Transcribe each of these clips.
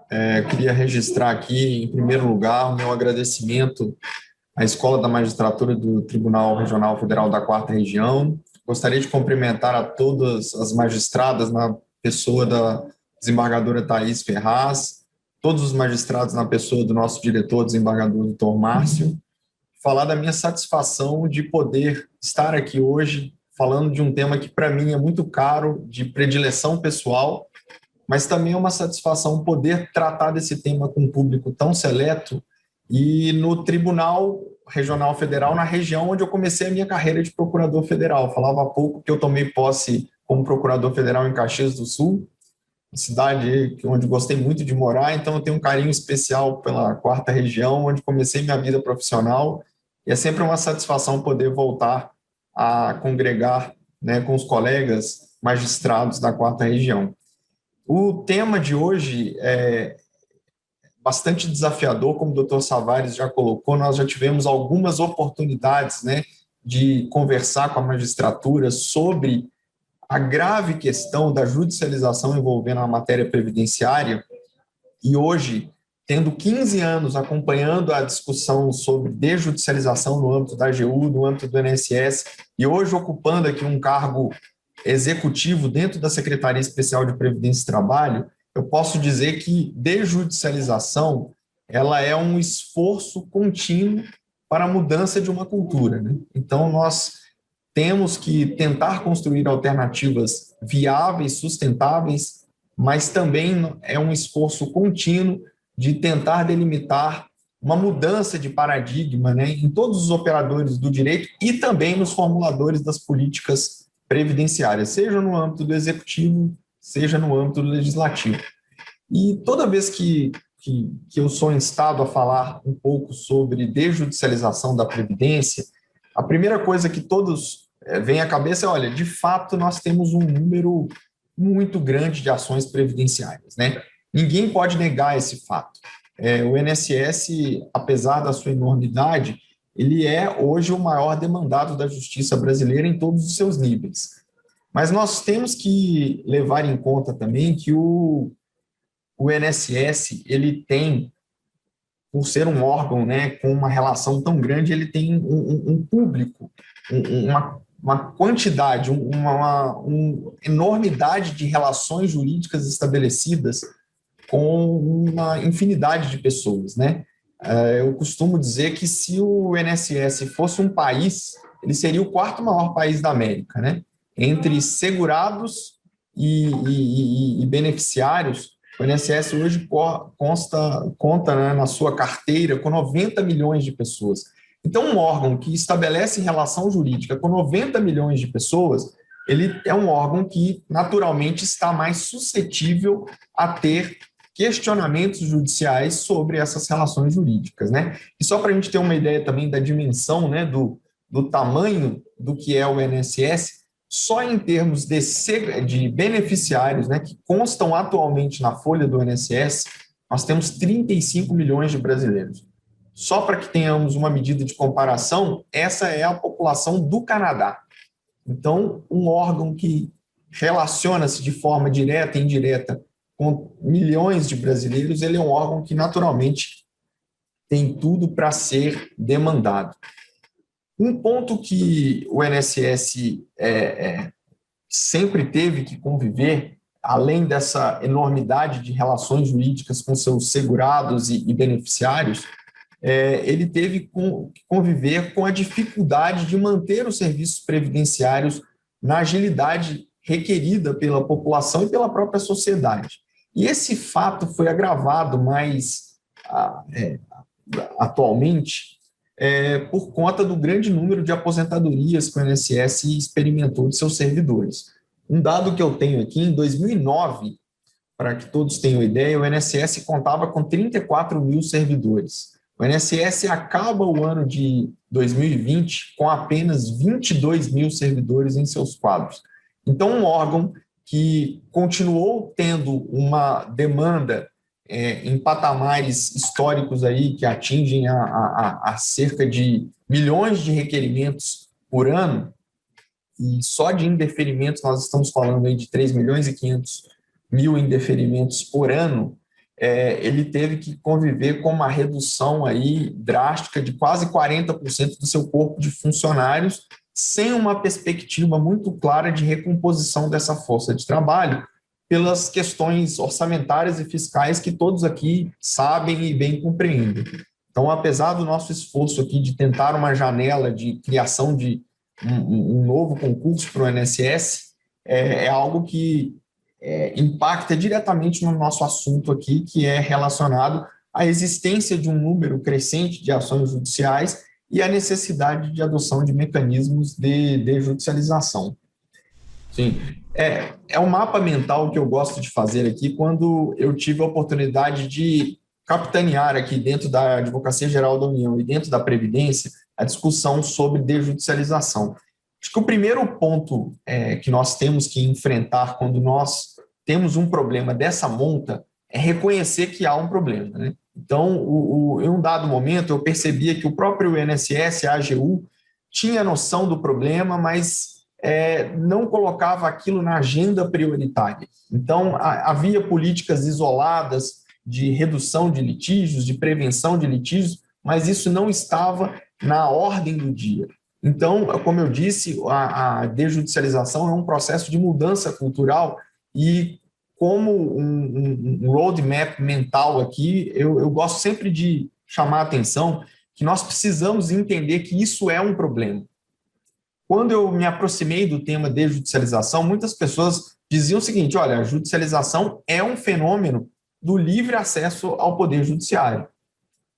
Eu queria registrar aqui, em primeiro lugar, o meu agradecimento à Escola da Magistratura do Tribunal Regional Federal da Quarta Região. Gostaria de cumprimentar a todas as magistradas na pessoa da desembargadora Thaís Ferraz, todos os magistrados na pessoa do nosso diretor, desembargador Dr. Márcio, falar da minha satisfação de poder estar aqui hoje falando de um tema que, para mim, é muito caro, de predileção pessoal, mas também é uma satisfação poder tratar desse tema com um público tão seleto e no Tribunal Regional Federal, na região onde eu comecei a minha carreira de procurador federal. Falava há pouco que eu tomei posse como procurador federal em Caxias do Sul, cidade onde gostei muito de morar, então eu tenho um carinho especial pela quarta região, onde comecei minha vida profissional, e é sempre uma satisfação poder voltar a congregar, né, com os colegas magistrados da quarta região. O tema de hoje é bastante desafiador, como o doutor Savares já colocou, nós já tivemos algumas oportunidades, né, de conversar com a magistratura sobre a grave questão da judicialização envolvendo a matéria previdenciária, e hoje, tendo 15 anos acompanhando a discussão sobre desjudicialização no âmbito da AGU, no âmbito do INSS, e hoje ocupando aqui um cargo executivo dentro da Secretaria Especial de Previdência e Trabalho, eu posso dizer que desjudicialização ela é um esforço contínuo para a mudança de uma cultura, né? Então, nós temos que tentar construir alternativas viáveis, sustentáveis, mas também é um esforço contínuo de tentar delimitar uma mudança de paradigma, né, em todos os operadores do direito e também nos formuladores das políticas previdenciárias, seja no âmbito do executivo, seja no âmbito do legislativo. E toda vez que eu sou instado a falar um pouco sobre desjudicialização da Previdência, a primeira coisa que todos vem à cabeça é, olha, de fato nós temos um número muito grande de ações previdenciárias, né? Ninguém pode negar esse fato. O INSS, apesar da sua enormidade, ele é hoje o maior demandado da justiça brasileira em todos os seus níveis. Mas nós temos que levar em conta também que o INSS, ele tem, por ser um órgão, né, com uma relação tão grande, ele tem um público, uma quantidade, uma enormidade de relações jurídicas estabelecidas com uma infinidade de pessoas, né? Eu costumo dizer que se o INSS fosse um país, ele seria o quarto maior país da América, né? Entre segurados e beneficiários, o INSS hoje conta, né, na sua carteira com 90 milhões de pessoas. Então, um órgão que estabelece relação jurídica com 90 milhões de pessoas, ele é um órgão que, naturalmente, está mais suscetível a ter questionamentos judiciais sobre essas relações jurídicas, né? E só para a gente ter uma ideia também da dimensão, né, do tamanho do que é o INSS, só em termos de beneficiários, né, que constam atualmente na folha do INSS, nós temos 35 milhões de brasileiros. Só para que tenhamos uma medida de comparação, essa é a população do Canadá. Então, um órgão que relaciona-se de forma direta e indireta com milhões de brasileiros, ele é um órgão que, naturalmente, tem tudo para ser demandado. Um ponto que o INSS sempre teve que conviver, além dessa enormidade de relações jurídicas com seus segurados e beneficiários, ele teve que conviver com a dificuldade de manter os serviços previdenciários na agilidade requerida pela população e pela própria sociedade. E esse fato foi agravado mais atualmente por conta do grande número de aposentadorias que o INSS experimentou de seus servidores. Um dado que eu tenho aqui, em 2009, para que todos tenham ideia, o INSS contava com 34 mil servidores. O INSS acaba o ano de 2020 com apenas 22 mil servidores em seus quadros. Então, um órgão que continuou tendo uma demanda em patamares históricos aí que atingem a cerca de milhões de requerimentos por ano, e só de indeferimentos nós estamos falando aí de 3 milhões e 500 mil indeferimentos por ano, ele teve que conviver com uma redução aí drástica de quase 40% do seu corpo de funcionários, sem uma perspectiva muito clara de recomposição dessa força de trabalho, pelas questões orçamentárias e fiscais que todos aqui sabem e bem compreendem. Então, apesar do nosso esforço aqui de tentar uma janela de criação de um novo concurso para o INSS, é algo que impacta diretamente no nosso assunto aqui, que é relacionado à existência de um número crescente de ações judiciais e a necessidade de adoção de mecanismos de judicialização. Sim, é um mapa mental que eu gosto de fazer aqui quando eu tive a oportunidade de capitanear aqui dentro da Advocacia Geral da União e dentro da Previdência a discussão sobre desjudicialização. Acho que o primeiro ponto que nós temos que enfrentar quando nós temos um problema dessa monta é reconhecer que há um problema, né? Então, em um dado momento, eu percebia que o próprio INSS, a AGU, tinha noção do problema, mas não colocava aquilo na agenda prioritária. Então, havia políticas isoladas de redução de litígios, de prevenção de litígios, mas isso não estava na ordem do dia. Então, como eu disse, a desjudicialização é um processo de mudança cultural e, como um roadmap mental aqui, eu gosto sempre de chamar a atenção que nós precisamos entender que isso é um problema. Quando eu me aproximei do tema desjudicialização, muitas pessoas diziam o seguinte: olha, a judicialização é um fenômeno do livre acesso ao poder judiciário.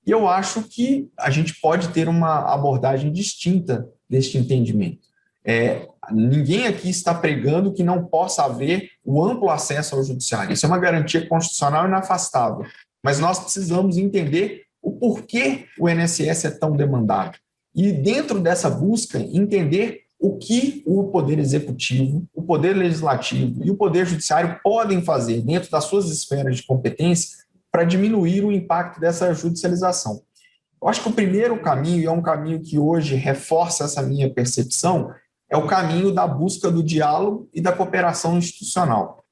E eu acho que a gente pode ter uma abordagem distinta deste entendimento. Ninguém aqui está pregando que não possa haver o amplo acesso ao judiciário. Isso é uma garantia constitucional inafastável. Mas nós precisamos entender o porquê o INSS é tão demandado. E, dentro dessa busca, entender o que o Poder Executivo, o Poder Legislativo e o Poder Judiciário podem fazer dentro das suas esferas de competência para diminuir o impacto dessa judicialização. Eu acho que o primeiro caminho, e é um caminho que hoje reforça essa minha percepção, é o caminho da busca do diálogo e da cooperação institucional.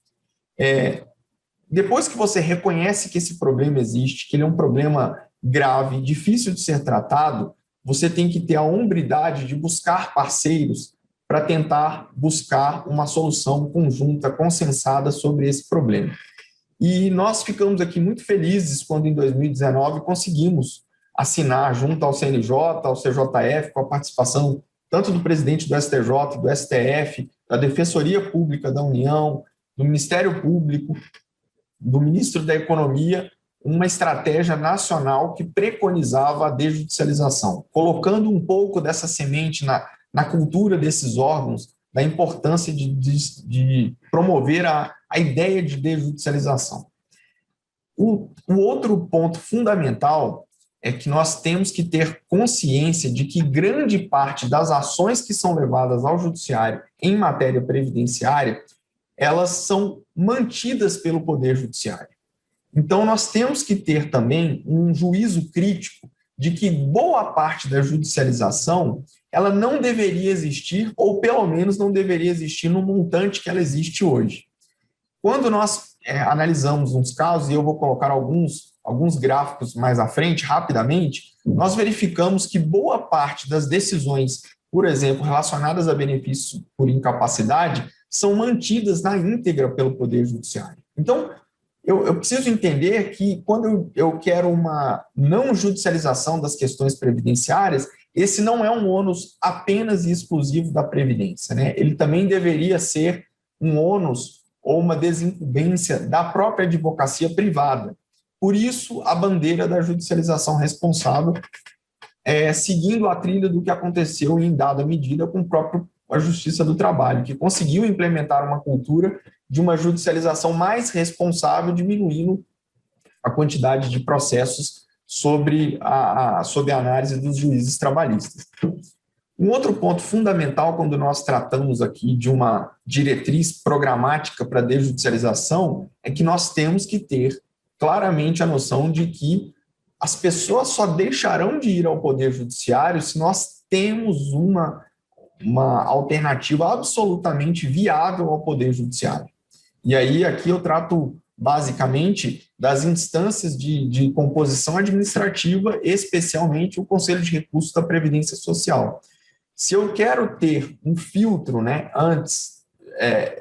Depois que você reconhece que esse problema existe, que ele é um problema grave, difícil de ser tratado, você tem que ter a hombridade de buscar parceiros para tentar buscar uma solução conjunta, consensada sobre esse problema. E nós ficamos aqui muito felizes quando, em 2019, conseguimos assinar, junto ao CNJ, ao CJF, com a participação tanto do presidente do STJ, do STF, da Defensoria Pública da União, do Ministério Público, do Ministro da Economia, uma estratégia nacional que preconizava a desjudicialização, colocando um pouco dessa semente na cultura desses órgãos, da importância de promover a ideia de desjudicialização. O outro ponto fundamental é que nós temos que ter consciência de que grande parte das ações que são levadas ao judiciário em matéria previdenciária, elas são mantidas pelo Poder Judiciário. Então, nós temos que ter também um juízo crítico de que boa parte da judicialização ela não deveria existir, ou pelo menos não deveria existir no montante que ela existe hoje. Quando nós analisamos uns casos, e eu vou colocar alguns gráficos mais à frente, rapidamente, nós verificamos que boa parte das decisões, por exemplo, relacionadas a benefício por incapacidade, são mantidas na íntegra pelo Poder Judiciário. Então, eu preciso entender que, quando eu quero uma não judicialização das questões previdenciárias, esse não é um ônus apenas e exclusivo da Previdência, né? Ele também deveria ser um ônus ou uma desincumbência da própria advocacia privada. Por isso, a bandeira da judicialização responsável, seguindo a trilha do que aconteceu em dada medida com a Justiça do Trabalho, que conseguiu implementar uma cultura de uma judicialização mais responsável, diminuindo a quantidade de processos sob a análise dos juízes trabalhistas. Um outro ponto fundamental quando nós tratamos aqui de uma diretriz programática para a desjudicialização é que nós temos que ter claramente a noção de que as pessoas só deixarão de ir ao Poder Judiciário se nós temos uma alternativa absolutamente viável ao Poder Judiciário. E aí, aqui eu trato basicamente, das instâncias de composição administrativa, especialmente o Conselho de Recursos da Previdência Social. Se eu quero ter um filtro, né, antes,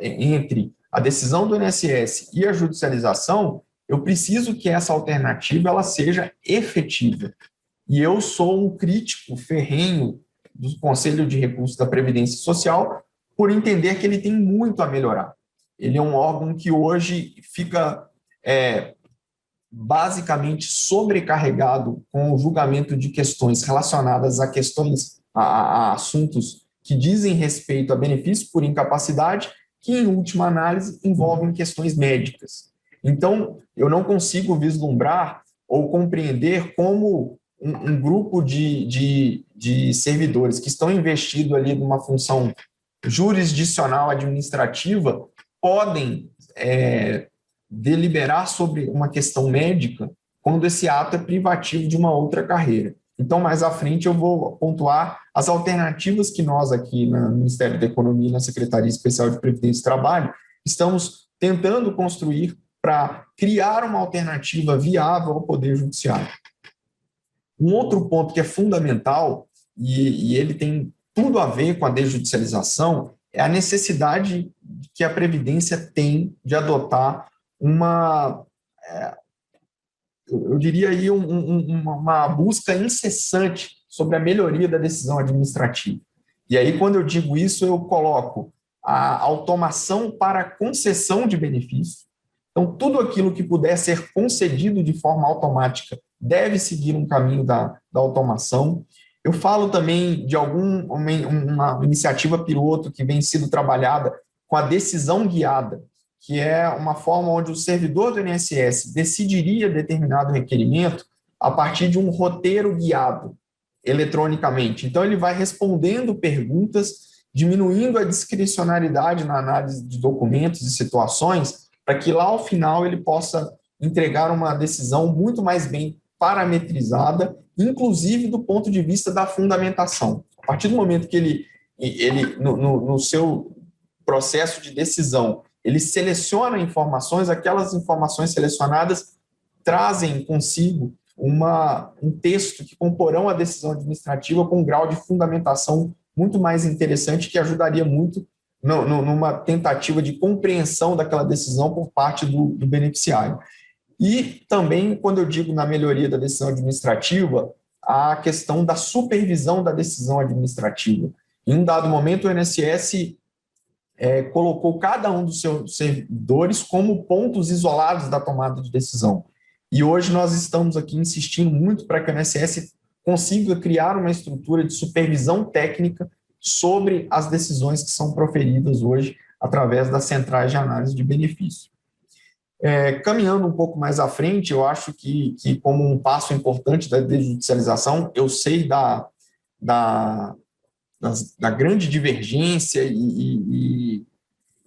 entre a decisão do INSS e a judicialização, eu preciso que essa alternativa ela seja efetiva. E eu sou um crítico ferrenho do Conselho de Recursos da Previdência Social por entender que ele tem muito a melhorar. Ele é um órgão que hoje fica basicamente sobrecarregado com o julgamento de questões relacionadas a assuntos que dizem respeito a benefício por incapacidade, que, em última análise, envolvem questões médicas. Então, eu não consigo vislumbrar ou compreender como um grupo de servidores que estão investidos ali numa função jurisdicional administrativa podem deliberar sobre uma questão médica quando esse ato é privativo de uma outra carreira. Então, mais à frente, eu vou pontuar as alternativas que nós aqui no Ministério da Economia e na Secretaria Especial de Previdência e Trabalho estamos tentando construir para criar uma alternativa viável ao Poder Judiciário. Um outro ponto que é fundamental, e ele tem tudo a ver com a desjudicialização, é a necessidade que a Previdência tem de adotar eu diria aí, uma busca incessante sobre a melhoria da decisão administrativa. E aí, quando eu digo isso, eu coloco a automação para concessão de benefício. Então, tudo aquilo que puder ser concedido de forma automática deve seguir um caminho da automação. Eu falo também de uma iniciativa piloto que vem sendo trabalhada com a decisão guiada, que é uma forma onde o servidor do INSS decidiria determinado requerimento a partir de um roteiro guiado eletronicamente. Então, ele vai respondendo perguntas, diminuindo a discricionariedade na análise de documentos e situações, para que lá ao final ele possa entregar uma decisão muito mais bem parametrizada, inclusive do ponto de vista da fundamentação. A partir do momento que ele no seu processo de decisão, ele seleciona informações, aquelas informações selecionadas trazem consigo um texto que comporão a decisão administrativa com um grau de fundamentação muito mais interessante, que ajudaria muito numa tentativa de compreensão daquela decisão por parte do beneficiário. E também, quando eu digo na melhoria da decisão administrativa, a questão da supervisão da decisão administrativa. Em um dado momento, o INSS colocou cada um dos seus servidores como pontos isolados da tomada de decisão. E hoje nós estamos aqui insistindo muito para que o INSS consiga criar uma estrutura de supervisão técnica sobre as decisões que são proferidas hoje através das centrais de análise de benefício. Caminhando um pouco mais à frente, eu acho que como um passo importante da desjudicialização, eu sei da grande divergência e,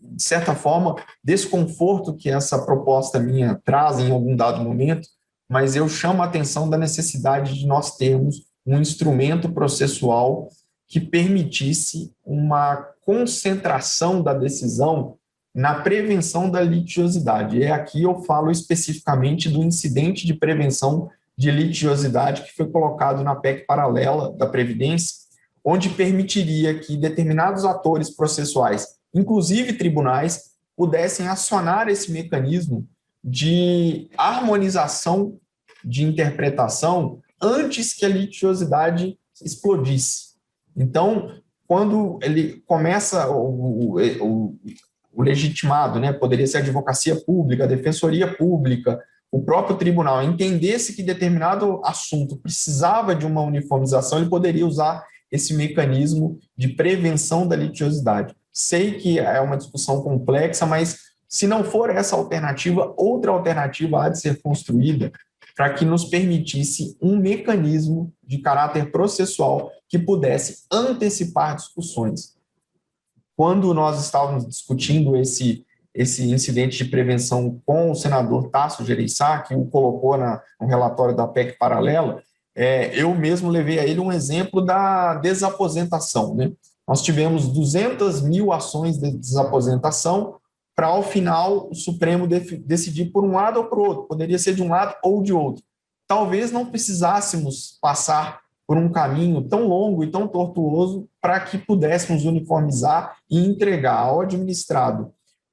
de certa forma, desconforto que essa proposta minha traz em algum dado momento, mas eu chamo a atenção da necessidade de nós termos um instrumento processual que permitisse uma concentração da decisão na prevenção da litigiosidade. E aqui eu falo especificamente do incidente de prevenção de litigiosidade que foi colocado na PEC paralela da Previdência, onde permitiria que determinados atores processuais, inclusive tribunais, pudessem acionar esse mecanismo de harmonização de interpretação antes que a litigiosidade explodisse. Então, quando ele começa o legitimado, né, poderia ser a advocacia pública, a defensoria pública, o próprio tribunal, entendesse que determinado assunto precisava de uma uniformização, ele poderia usar esse mecanismo de prevenção da litigiosidade. Sei que é uma discussão complexa, mas se não for essa alternativa, outra alternativa há de ser construída para que nos permitisse um mecanismo de caráter processual que pudesse antecipar discussões. Quando nós estávamos discutindo esse incidente de prevenção com o senador Tasso Gereissati, que o colocou no relatório da PEC paralela, eu mesmo levei a ele um exemplo da desaposentação, né? Nós tivemos 200 mil ações de desaposentação, para, ao final, o Supremo decidir por um lado ou por outro. Poderia ser de um lado ou de outro. Talvez não precisássemos passar por um caminho tão longo e tão tortuoso para que pudéssemos uniformizar e entregar ao administrado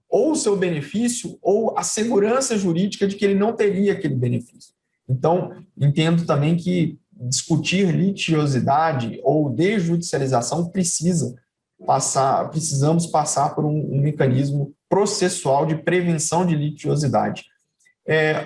ou o seu benefício ou a segurança jurídica de que ele não teria aquele benefício. Então, entendo também que discutir litigiosidade ou desjudicialização precisamos passar por um mecanismo processual de prevenção de litigiosidade.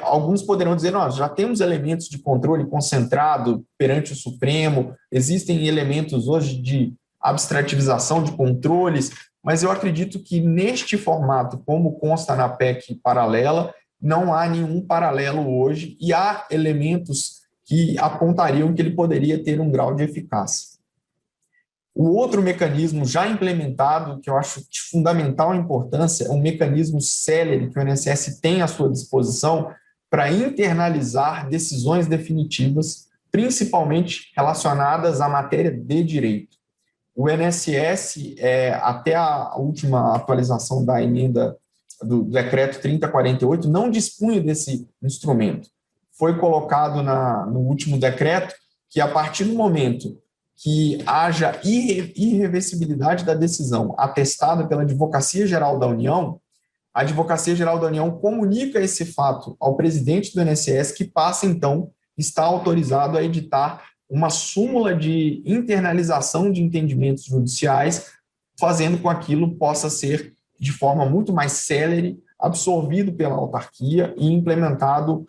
Alguns poderão dizer, nós já temos elementos de controle concentrado perante o Supremo, existem elementos hoje de abstrativização de controles, mas eu acredito que neste formato, como consta na PEC paralela, não há nenhum paralelo hoje e há elementos que apontariam que ele poderia ter um grau de eficácia. O outro mecanismo já implementado, que eu acho de fundamental importância, é um mecanismo célere que o INSS tem à sua disposição para internalizar decisões definitivas, principalmente relacionadas à matéria de direito. O INSS, até a última atualização da emenda do decreto 3048, não dispunha desse instrumento. Foi colocado no último decreto que, a partir do momento que haja irreversibilidade da decisão atestada pela Advocacia Geral da União, a Advocacia Geral da União comunica esse fato ao presidente do INSS, que passa, então, está autorizado a editar uma súmula de internalização de entendimentos judiciais, fazendo com que aquilo possa ser, de forma muito mais célere, absorvido pela autarquia e implementado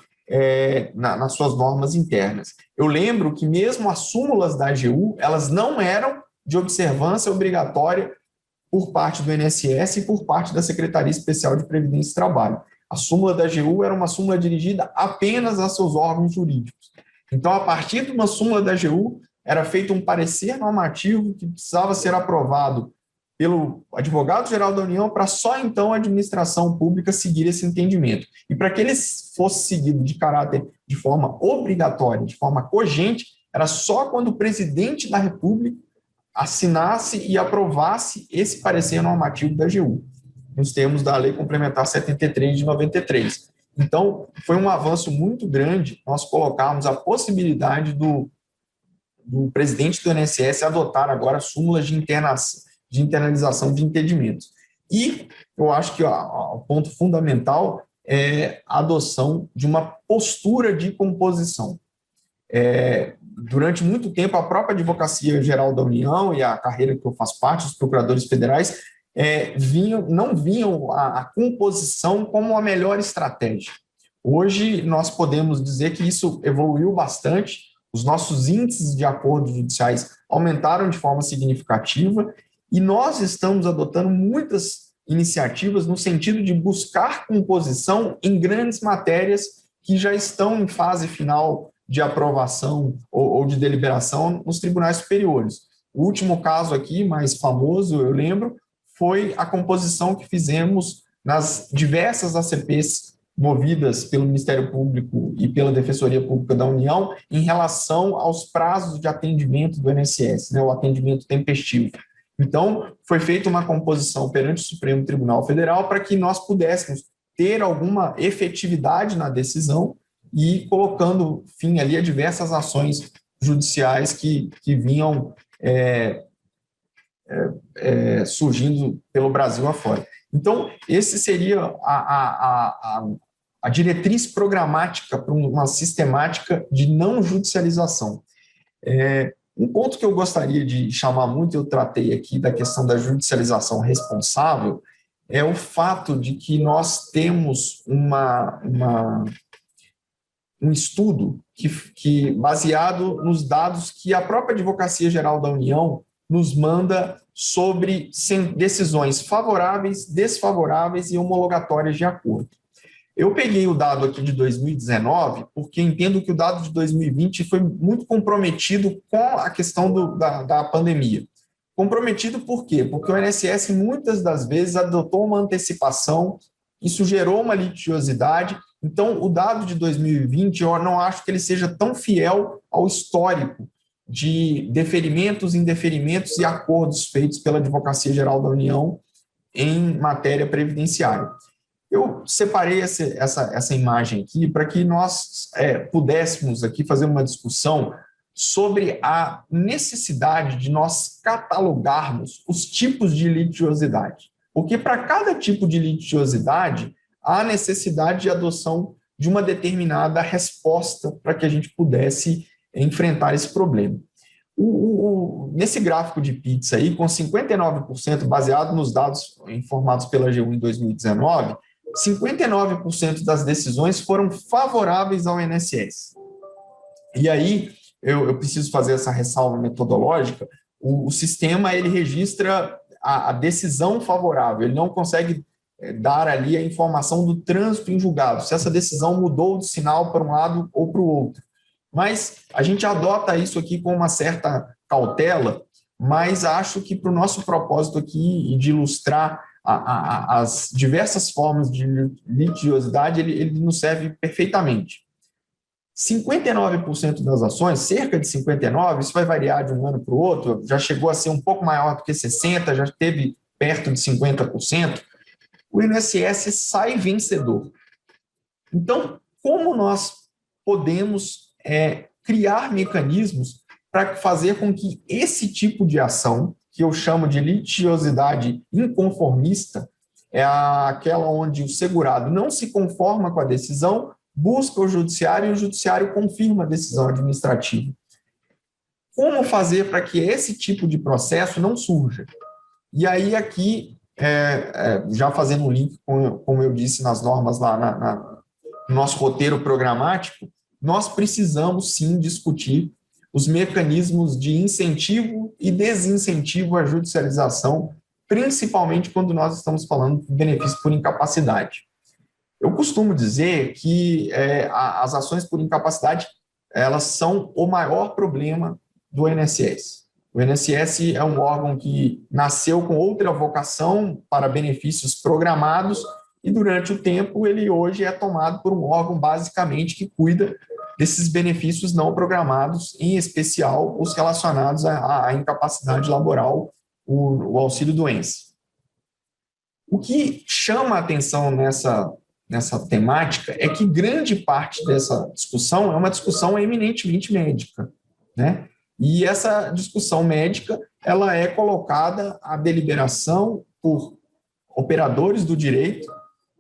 nas suas normas internas. Eu lembro que mesmo as súmulas da AGU, elas não eram de observância obrigatória por parte do INSS e por parte da Secretaria Especial de Previdência e Trabalho. A súmula da AGU era uma súmula dirigida apenas a seus órgãos jurídicos. Então, a partir de uma súmula da AGU, era feito um parecer normativo que precisava ser aprovado pelo advogado-geral da União para só então a administração pública seguir esse entendimento. E para que ele fosse seguido de forma obrigatória, de forma cogente, era só quando o presidente da República assinasse e aprovasse esse parecer normativo da AGU, nos termos da Lei Complementar 73 de 93. Então, foi um avanço muito grande nós colocarmos a possibilidade do presidente do INSS adotar agora súmulas de internalização de entendimentos. E eu acho que o ponto fundamental é a adoção de uma postura de composição. Durante muito tempo, a própria Advocacia Geral da União e a carreira que eu faço parte, os procuradores federais, não viam a composição como a melhor estratégia. Hoje, nós podemos dizer que isso evoluiu bastante, os nossos índices de acordos judiciais aumentaram de forma significativa e nós estamos adotando muitas iniciativas no sentido de buscar composição em grandes matérias que já estão em fase final de aprovação ou de deliberação nos tribunais superiores. O último caso aqui, mais famoso, eu lembro, foi a composição que fizemos nas diversas ACPs movidas pelo Ministério Público e pela Defensoria Pública da União em relação aos prazos de atendimento do INSS, o atendimento tempestivo. Então, foi feita uma composição perante o Supremo Tribunal Federal para que nós pudéssemos ter alguma efetividade na decisão e colocando fim ali a diversas ações judiciais que vinham surgindo pelo Brasil afora. Então, esse seria a diretriz programática para uma sistemática de não judicialização. Um ponto que eu gostaria de chamar muito, eu tratei aqui da questão da judicialização responsável, é o fato de que nós temos um estudo que baseado nos dados que a própria Advocacia Geral da União nos manda sobre decisões favoráveis, desfavoráveis e homologatórias de acordo. Eu peguei o dado aqui de 2019, porque entendo que o dado de 2020 foi muito comprometido com a questão da pandemia. Comprometido por quê? Porque o INSS, muitas das vezes, adotou uma antecipação, isso gerou uma litigiosidade. Então, o dado de 2020, eu não acho que ele seja tão fiel ao histórico de deferimentos, indeferimentos e acordos feitos pela Advocacia Geral da União em matéria previdenciária. Eu separei essa imagem aqui para que nós pudéssemos aqui fazer uma discussão sobre a necessidade de nós catalogarmos os tipos de litigiosidade. Porque para cada tipo de litigiosidade, há necessidade de adoção de uma determinada resposta para que a gente pudesse enfrentar esse problema. Nesse gráfico de PIX aí, com 59%, baseado nos dados informados pela G1 em 2019, 59% das decisões foram favoráveis ao INSS. E aí, eu preciso fazer essa ressalva metodológica, o sistema ele registra a decisão favorável, ele não consegue dar ali a informação do trânsito em julgado, se essa decisão mudou de sinal para um lado ou para o outro. Mas a gente adota isso aqui com uma certa cautela, mas acho que para o nosso propósito aqui de ilustrar as diversas formas de litigiosidade, ele nos serve perfeitamente. 59% das ações, cerca de 59%, isso vai variar de um ano para o outro, já chegou a ser um pouco maior do que 60%, já esteve perto de 50%, o INSS sai vencedor. Então, como nós podemos criar mecanismos para fazer com que esse tipo de ação, que eu chamo de litigiosidade inconformista, é aquela onde o segurado não se conforma com a decisão, busca o judiciário e o judiciário confirma a decisão administrativa. Como fazer para que esse tipo de processo não surja? E aí aqui, já fazendo um link, como eu disse nas normas lá no nosso roteiro programático, nós precisamos sim discutir os mecanismos de incentivo e desincentivo à judicialização, principalmente quando nós estamos falando de benefício por incapacidade. Eu costumo dizer que as ações por incapacidade, elas são o maior problema do INSS. O INSS é um órgão que nasceu com outra vocação para benefícios programados e, durante o tempo, ele hoje é tomado por um órgão, basicamente, que cuida desses benefícios não programados, em especial os relacionados à incapacidade laboral, o auxílio-doença. O que chama a atenção nessa temática é que grande parte dessa discussão é uma discussão eminentemente médica, né? E essa discussão médica, ela é colocada à deliberação por operadores do direito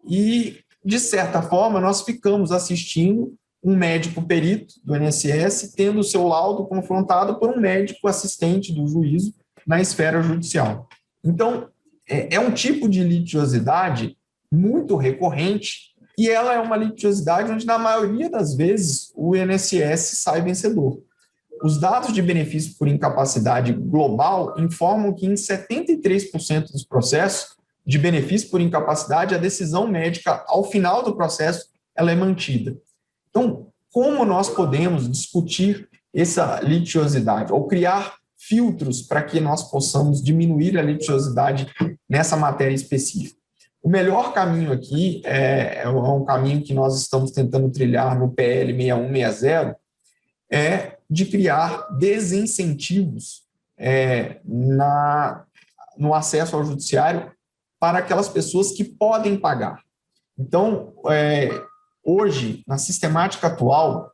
e, de certa forma, nós ficamos assistindo um médico perito do INSS tendo o seu laudo confrontado por um médico assistente do juízo na esfera judicial. Então, é um tipo de litigiosidade muito recorrente e ela é uma litigiosidade onde, na maioria das vezes, o INSS sai vencedor. Os dados de benefício por incapacidade global informam que em 73% dos processos de benefício por incapacidade, a decisão médica, ao final do processo, ela é mantida. Então, como nós podemos discutir essa litigiosidade ou criar filtros para que nós possamos diminuir a litigiosidade nessa matéria específica? O melhor caminho aqui é um caminho que nós estamos tentando trilhar no PL 6160, é de criar desincentivos no acesso ao judiciário para aquelas pessoas que podem pagar. Então, hoje, na sistemática atual,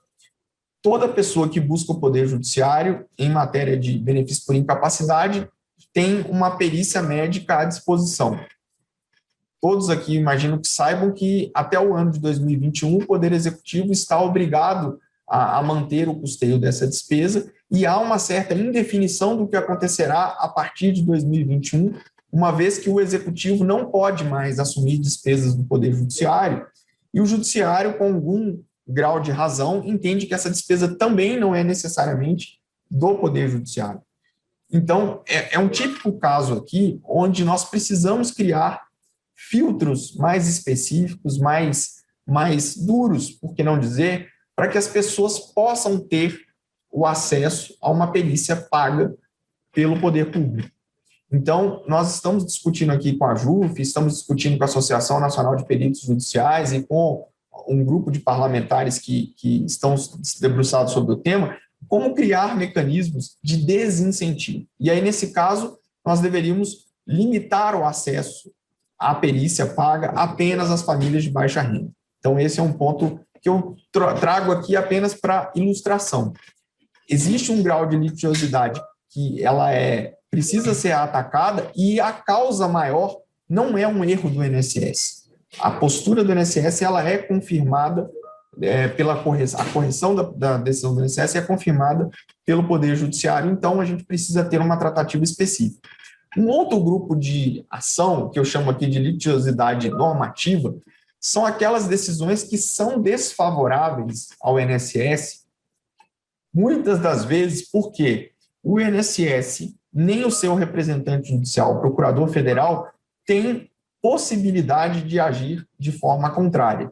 toda pessoa que busca o Poder Judiciário em matéria de benefício por incapacidade tem uma perícia médica à disposição. Todos aqui imagino que saibam que até o ano de 2021 o Poder Executivo está obrigado a manter o custeio dessa despesa e há uma certa indefinição do que acontecerá a partir de 2021, uma vez que o Executivo não pode mais assumir despesas do Poder Judiciário e o Judiciário, com algum grau de razão, entende que essa despesa também não é necessariamente do Poder Judiciário. Então, é um típico caso aqui onde nós precisamos criar filtros mais específicos, mais duros, por que não dizer, para que as pessoas possam ter o acesso a uma perícia paga pelo poder público. Então, nós estamos discutindo aqui com a JUF, estamos discutindo com a Associação Nacional de Peritos Judiciais e com um grupo de parlamentares que estão se debruçados sobre o tema, como criar mecanismos de desincentivo. E aí, nesse caso, nós deveríamos limitar o acesso a perícia paga apenas às famílias de baixa renda. Então, esse é um ponto que eu trago aqui apenas para ilustração. Existe um grau de litigiosidade que ela precisa ser atacada e a causa maior não é um erro do INSS. A postura do INSS ela é confirmada pela correção, a correção da decisão do INSS é confirmada pelo Poder Judiciário, então a gente precisa ter uma tratativa específica. Um outro grupo de ação, que eu chamo aqui de litigiosidade normativa, são aquelas decisões que são desfavoráveis ao INSS, muitas das vezes porque o INSS, nem o seu representante judicial, o procurador federal, tem possibilidade de agir de forma contrária.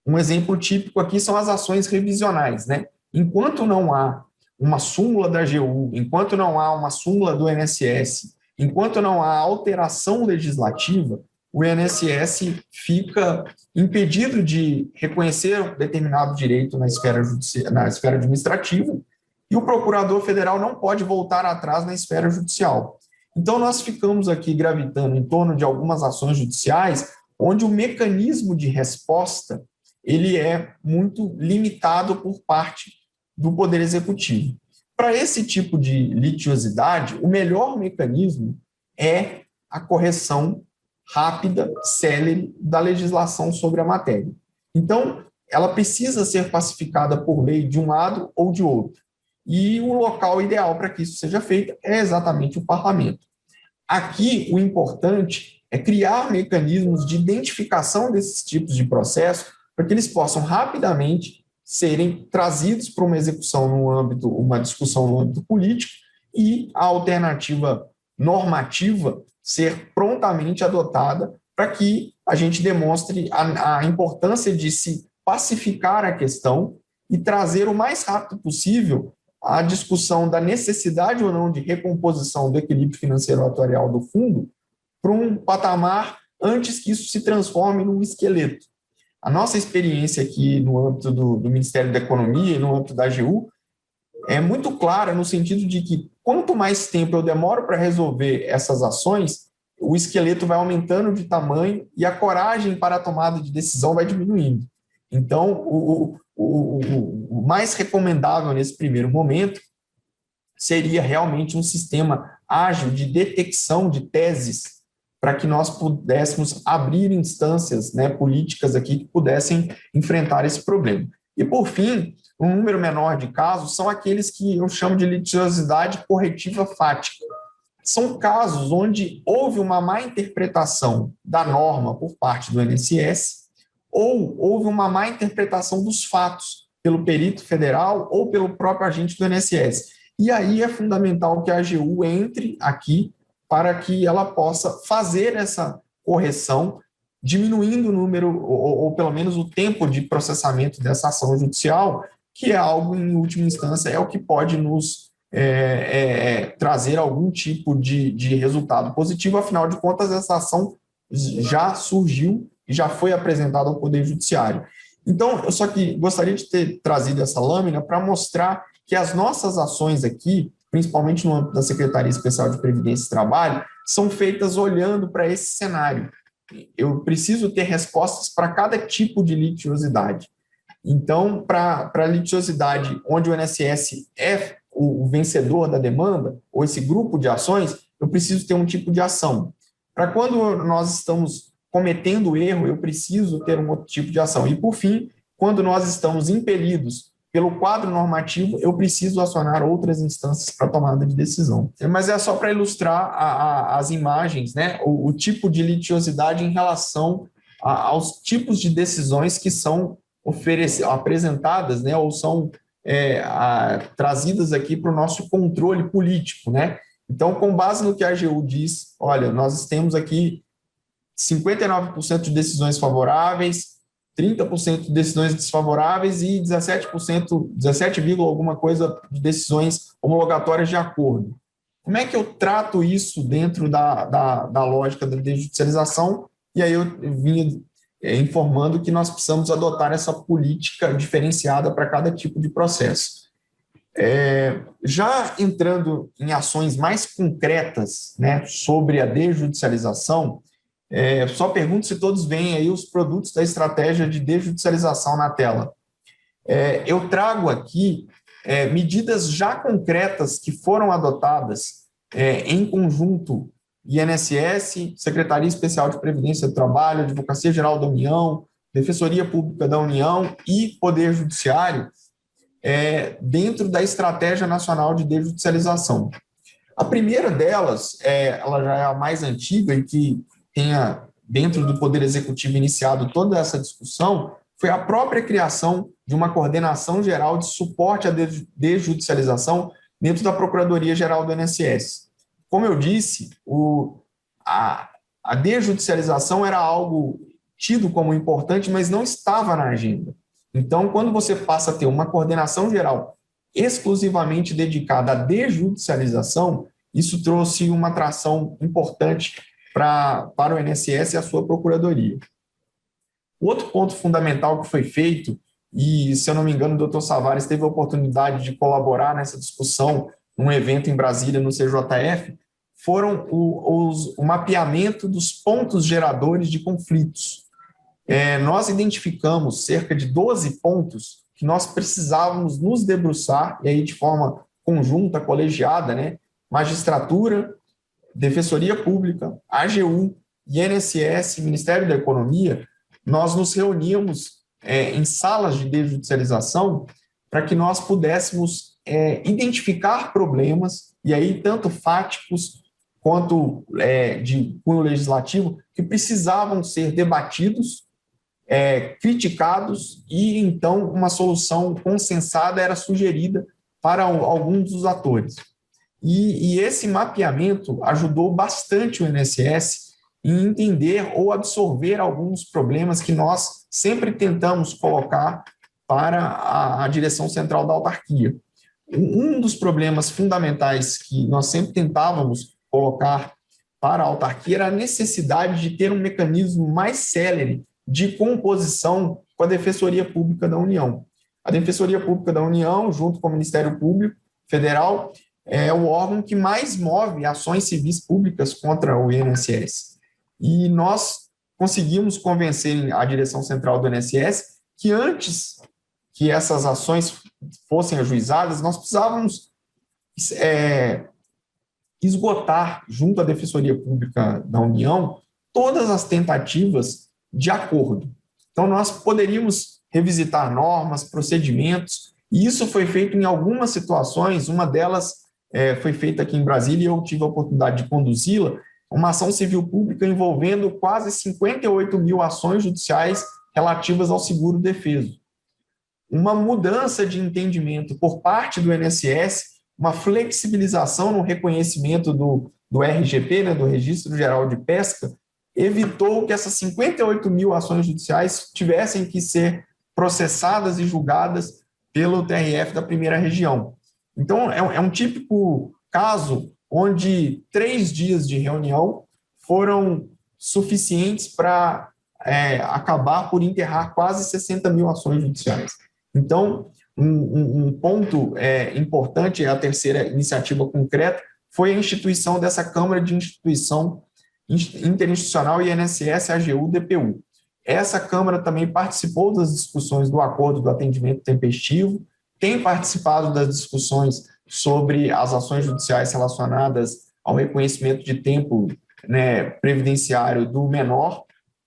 Um exemplo típico aqui são as ações revisionais, né? Enquanto não há uma súmula da AGU, enquanto não há uma súmula do INSS, enquanto não há alteração legislativa, o INSS fica impedido de reconhecer um determinado direito na esfera administrativa e o procurador federal não pode voltar atrás na esfera judicial. Então, nós ficamos aqui gravitando em torno de algumas ações judiciais onde o mecanismo de resposta ele é muito limitado por parte do Poder Executivo. Para esse tipo de litigiosidade, o melhor mecanismo é a correção rápida, célere da legislação sobre a matéria. Então, ela precisa ser pacificada por lei de um lado ou de outro. E o local ideal para que isso seja feito é exatamente o parlamento. Aqui, o importante é criar mecanismos de identificação desses tipos de processo para que eles possam rapidamente serem trazidos para uma execução no âmbito, uma discussão no âmbito político e a alternativa normativa ser prontamente adotada para que a gente demonstre a importância de se pacificar a questão e trazer o mais rápido possível a discussão da necessidade ou não de recomposição do equilíbrio financeiro atuarial do fundo para um patamar antes que isso se transforme num esqueleto. A nossa experiência aqui no âmbito do Ministério da Economia e no âmbito da AGU é muito clara no sentido de que quanto mais tempo eu demoro para resolver essas ações, o esqueleto vai aumentando de tamanho e a coragem para a tomada de decisão vai diminuindo. Então, o mais recomendável nesse primeiro momento seria realmente um sistema ágil de detecção de teses para que nós pudéssemos abrir instâncias, né, políticas aqui que pudessem enfrentar esse problema. E, por fim, um número menor de casos são aqueles que eu chamo de litigiosidade corretiva fática. São casos onde houve uma má interpretação da norma por parte do INSS ou houve uma má interpretação dos fatos pelo perito federal ou pelo próprio agente do INSS. E aí é fundamental que a AGU entre aqui para que ela possa fazer essa correção, diminuindo o número, ou pelo menos o tempo de processamento dessa ação judicial, que é algo, em última instância, é o que pode nos trazer algum tipo de resultado positivo. Afinal de contas, essa ação já surgiu e já foi apresentada ao Poder Judiciário. Então, eu só que gostaria de ter trazido essa lâmina para mostrar que as nossas ações aqui, principalmente no âmbito da Secretaria Especial de Previdência e Trabalho, são feitas olhando para esse cenário. Eu preciso ter respostas para cada tipo de litigiosidade. Então, para a litigiosidade onde o INSS é o vencedor da demanda, ou esse grupo de ações, eu preciso ter um tipo de ação. Para quando nós estamos cometendo erro, eu preciso ter um outro tipo de ação. E, por fim, quando nós estamos impelidos pelo quadro normativo, eu preciso acionar outras instâncias para tomada de decisão. Mas é só para ilustrar as imagens, né? O tipo de litigiosidade em relação aos tipos de decisões que são apresentadas, né? Ou são trazidas aqui para o nosso controle político, né? Então, com base no que a AGU diz, olha, nós temos aqui 59% de decisões favoráveis, 30% de decisões desfavoráveis e 17%, 17, alguma coisa de decisões homologatórias de acordo. Como é que eu trato isso dentro da lógica da desjudicialização? E aí eu vinha informando que nós precisamos adotar essa política diferenciada para cada tipo de processo. Já entrando em ações mais concretas, né, sobre a desjudicialização, Só pergunto se todos veem aí os produtos da estratégia de desjudicialização na tela. Eu trago aqui medidas já concretas que foram adotadas em conjunto INSS, Secretaria Especial de Previdência do Trabalho, Advocacia Geral da União, Defensoria Pública da União e Poder Judiciário, dentro da Estratégia Nacional de Desjudicialização. A primeira delas, ela já é a mais antiga e que tenha, dentro do Poder Executivo, iniciado toda essa discussão, foi a própria criação de uma coordenação geral de suporte à desjudicialização dentro da Procuradoria-Geral do INSS. Como eu disse, a desjudicialização era algo tido como importante, mas não estava na agenda. Então, quando você passa a ter uma coordenação geral exclusivamente dedicada à desjudicialização, isso trouxe uma atração importante para o INSS e a sua procuradoria. Outro ponto fundamental que foi feito, e se eu não me engano o doutor Savares teve a oportunidade de colaborar nessa discussão num evento em Brasília, no CJF, foram o mapeamento dos pontos geradores de conflitos. Nós identificamos cerca de 12 pontos que nós precisávamos nos debruçar, e aí de forma conjunta, colegiada, né? Magistratura, Defensoria Pública, AGU, INSS, Ministério da Economia, nós nos reuníamos em salas de desjudicialização para que nós pudéssemos identificar problemas, e aí tanto fáticos quanto de cunho legislativo, que precisavam ser debatidos, criticados, e então uma solução consensada era sugerida para alguns dos atores. E esse mapeamento ajudou bastante o INSS em entender ou absorver alguns problemas que nós sempre tentamos colocar para a direção central da autarquia. Um dos problemas fundamentais que nós sempre tentávamos colocar para a autarquia era a necessidade de ter um mecanismo mais célere de composição com a Defensoria Pública da União. A Defensoria Pública da União, junto com o Ministério Público Federal, é o órgão que mais move ações civis públicas contra o INSS. E nós conseguimos convencer a direção central do INSS que antes que essas ações fossem ajuizadas, nós precisávamos esgotar, junto à Defensoria Pública da União, todas as tentativas de acordo. Então, nós poderíamos revisitar normas, procedimentos, e isso foi feito em algumas situações. Uma delas foi feita aqui em Brasília, e eu tive a oportunidade de conduzi-la, uma ação civil pública envolvendo quase 58 mil ações judiciais relativas ao seguro-defeso. Uma mudança de entendimento por parte do INSS, uma flexibilização no reconhecimento do RGP, né, do Registro Geral de Pesca, evitou que essas 58 mil ações judiciais tivessem que ser processadas e julgadas pelo TRF da primeira região. Então, é um típico caso onde 3 dias de reunião foram suficientes para acabar por enterrar quase 60 mil ações judiciais. Então, um ponto importante, a terceira iniciativa concreta, foi a instituição dessa Câmara de Instituição Interinstitucional INSS-AGU-DPU. Essa Câmara também participou das discussões do Acordo do Atendimento Tempestivo, tem participado das discussões sobre as ações judiciais relacionadas ao reconhecimento de tempo, né, previdenciário do menor,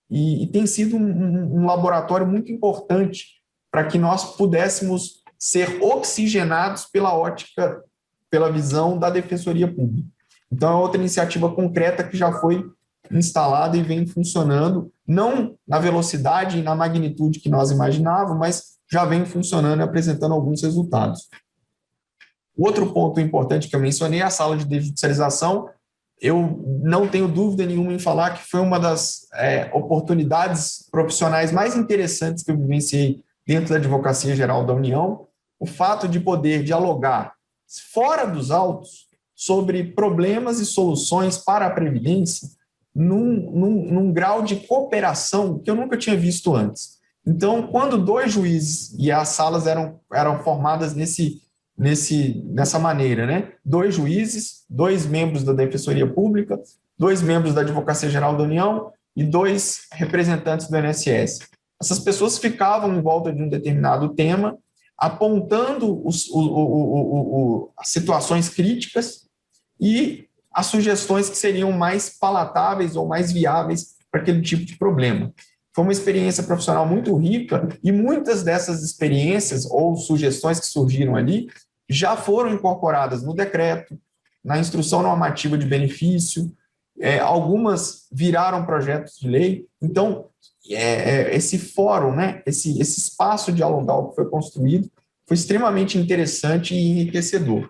e tem sido um laboratório muito importante para que nós pudéssemos ser oxigenados pela ótica, pela visão da Defensoria Pública. Então, é outra iniciativa concreta que já foi instalada e vem funcionando, não na velocidade e na magnitude que nós imaginávamos, mas já vem funcionando e apresentando alguns resultados. Outro ponto importante que eu mencionei é a sala de desjudicialização. Eu não tenho dúvida nenhuma em falar que foi uma das oportunidades profissionais mais interessantes que eu vivenciei dentro da Advocacia Geral da União, o fato de poder dialogar fora dos autos sobre problemas e soluções para a Previdência num grau de cooperação que eu nunca tinha visto antes. Então, quando 2 juízes, e as salas eram formadas nessa maneira, né? 2 juízes, 2 membros da Defensoria Pública, 2 membros da Advocacia Geral da União e 2 representantes do INSS. Essas pessoas ficavam em volta de um determinado tema, apontando as situações críticas e as sugestões que seriam mais palatáveis ou mais viáveis para aquele tipo de problema. Foi uma experiência profissional muito rica e muitas dessas experiências ou sugestões que surgiram ali já foram incorporadas no decreto, na instrução normativa de benefício, algumas viraram projetos de lei. Então, esse fórum, né, esse espaço dialogal que foi construído foi extremamente interessante e enriquecedor.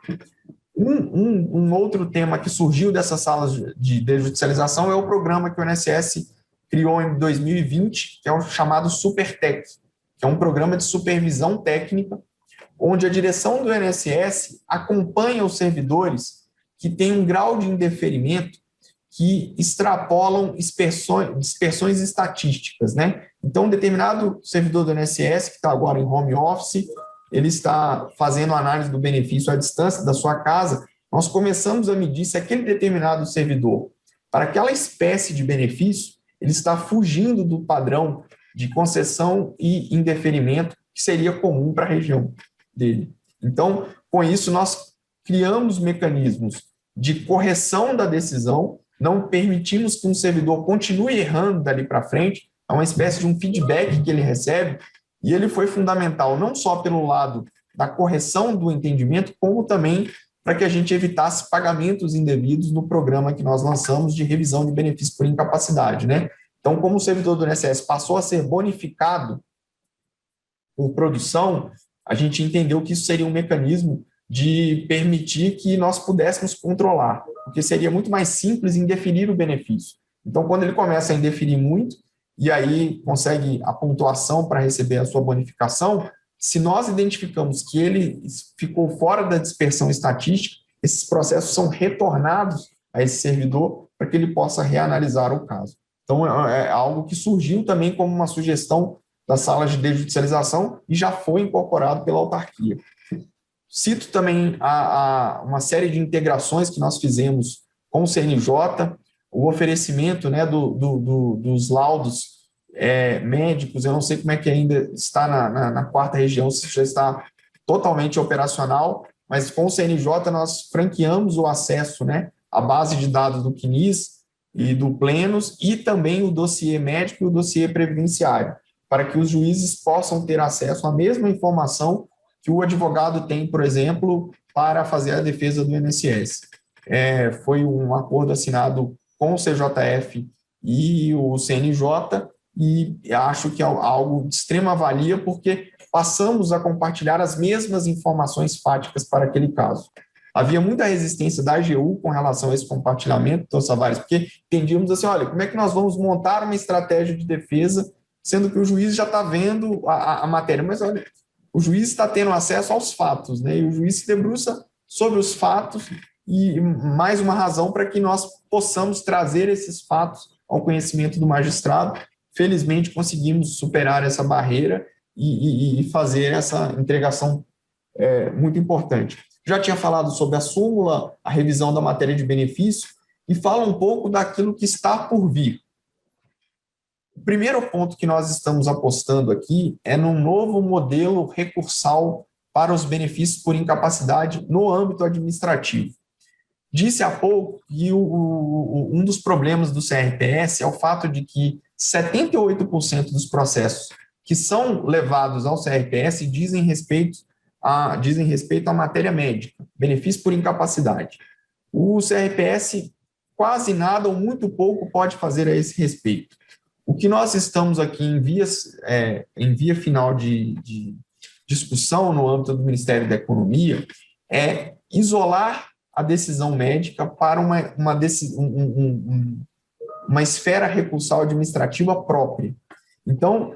Um outro tema que surgiu dessas salas de desjudicialização é o programa que o INSS criou em 2020, que é o chamado SuperTech, que é um programa de supervisão técnica, onde a direção do INSS acompanha os servidores que têm um grau de indeferimento que extrapolam dispersões estatísticas, né? Então, um determinado servidor do INSS, que está agora em home office, ele está fazendo análise do benefício à distância da sua casa, nós começamos a medir se aquele determinado servidor, para aquela espécie de benefício, ele está fugindo do padrão de concessão e indeferimento que seria comum para a região dele. Então, com isso, nós criamos mecanismos de correção da decisão, não permitimos que um servidor continue errando dali para frente, é uma espécie de um feedback que ele recebe, e ele foi fundamental não só pelo lado da correção do entendimento, como também para que a gente evitasse pagamentos indevidos no programa que nós lançamos de revisão de benefícios por incapacidade, né? Então, como o servidor do INSS passou a ser bonificado por produção, a gente entendeu que isso seria um mecanismo de permitir que nós pudéssemos controlar, porque seria muito mais simples indeferir o benefício. Então, quando ele começa a indeferir muito, e aí consegue a pontuação para receber a sua bonificação, se nós identificamos que ele ficou fora da dispersão estatística, esses processos são retornados a esse servidor para que ele possa reanalisar o caso. Então, é algo que surgiu também como uma sugestão das salas de desjudicialização e já foi incorporado pela autarquia. Cito também uma série de integrações que nós fizemos com o CNJ, o oferecimento, né, dos laudos médicos. Eu não sei como é que ainda está na 4ª região, se já está totalmente operacional, mas com o CNJ nós franqueamos o acesso, né, à base de dados do CNIS e do Plenos, e também o dossiê médico e o dossiê previdenciário, para que os juízes possam ter acesso à mesma informação que o advogado tem, por exemplo, para fazer a defesa do INSS. Foi um acordo assinado com o CJF e o CNJ, e acho que é algo de extrema valia, porque passamos a compartilhar as mesmas informações fáticas para aquele caso. Havia muita resistência da AGU com relação a esse compartilhamento, doutor Savares, porque entendíamos assim, olha, como é que nós vamos montar uma estratégia de defesa, sendo que o juiz já está vendo a matéria, mas olha, o juiz está tendo acesso aos fatos, né? E o juiz se debruça sobre os fatos, e mais uma razão para que nós possamos trazer esses fatos ao conhecimento do magistrado. Felizmente, conseguimos superar essa barreira e fazer essa entregação muito importante. Já tinha falado sobre a súmula, a revisão da matéria de benefício, e fala um pouco daquilo que está por vir. O primeiro ponto que nós estamos apostando aqui é num novo modelo recursal para os benefícios por incapacidade no âmbito administrativo. Disse há pouco que um dos problemas do CRPS é o fato de que 78% dos processos que são levados ao CRPS dizem respeito à matéria médica, benefício por incapacidade. O CRPS quase nada ou muito pouco pode fazer a esse respeito. O que nós estamos aqui em via final de discussão no âmbito do Ministério da Economia é isolar a decisão médica para uma esfera recursal administrativa própria. Então,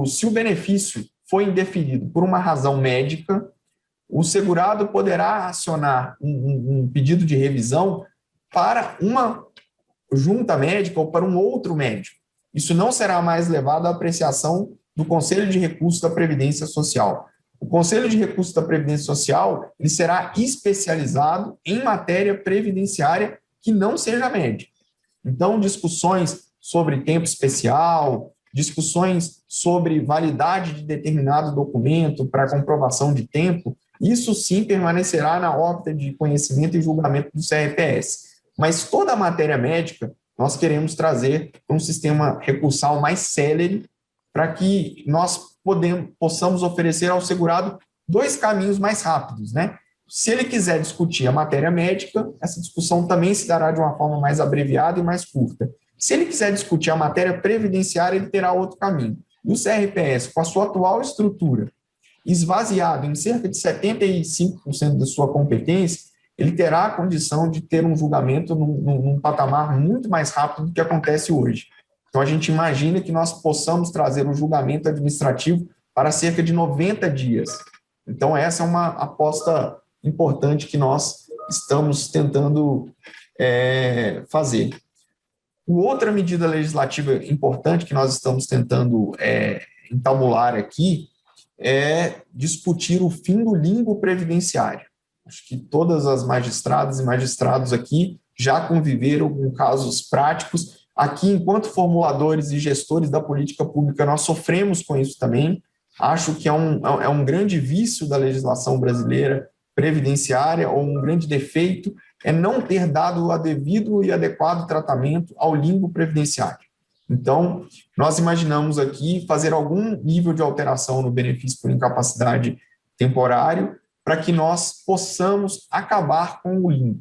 se o benefício foi indeferido por uma razão médica, o segurado poderá acionar um pedido de revisão para uma junta médica ou para um outro médico. Isso não será mais levado à apreciação do Conselho de Recursos da Previdência Social. O Conselho de Recursos da Previdência Social ele será especializado em matéria previdenciária que não seja médica. Então, discussões sobre tempo especial, discussões sobre validade de determinado documento para comprovação de tempo, isso sim permanecerá na órbita de conhecimento e julgamento do CRPS. Mas toda a matéria médica nós queremos trazer para um sistema recursal mais célere, para que nós possamos oferecer ao segurado dois caminhos mais rápidos, né? Se ele quiser discutir a matéria médica, essa discussão também se dará de uma forma mais abreviada e mais curta. Se ele quiser discutir a matéria previdenciária, ele terá outro caminho. E o CRPS, com a sua atual estrutura, esvaziado em cerca de 75% da sua competência, ele terá a condição de ter um julgamento num patamar muito mais rápido do que acontece hoje. Então, a gente imagina que nós possamos trazer o julgamento administrativo para cerca de 90 dias. Então, essa é uma aposta importante que nós estamos tentando fazer. Outra medida legislativa importante que nós estamos tentando entabular aqui é discutir o fim do limbo previdenciário. Acho que todas as magistradas e magistrados aqui já conviveram com casos práticos. Aqui, enquanto formuladores e gestores da política pública, nós sofremos com isso também. Acho que é um grande vício da legislação brasileira previdenciária, ou um grande defeito, é não ter dado o devido e adequado tratamento ao limbo previdenciário. Então, nós imaginamos aqui fazer algum nível de alteração no benefício por incapacidade temporário para que nós possamos acabar com o limbo.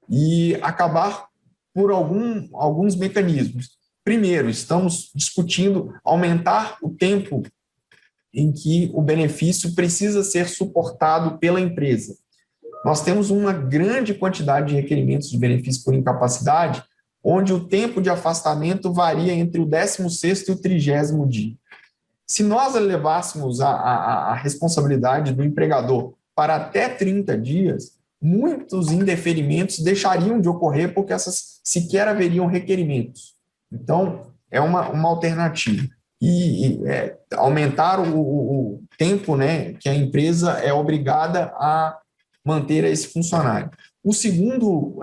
E acabar por alguns mecanismos. Primeiro, estamos discutindo aumentar o tempo em que o benefício precisa ser suportado pela empresa. Nós temos uma grande quantidade de requerimentos de benefício por incapacidade, onde o tempo de afastamento varia entre o 16º e o 30º dia. Se nós levássemos a responsabilidade do empregador para até 30 dias, muitos indeferimentos deixariam de ocorrer porque essas sequer haveriam requerimentos. Então, é uma alternativa. E aumentar o tempo, né, que a empresa é obrigada a manter esse funcionário. O segundo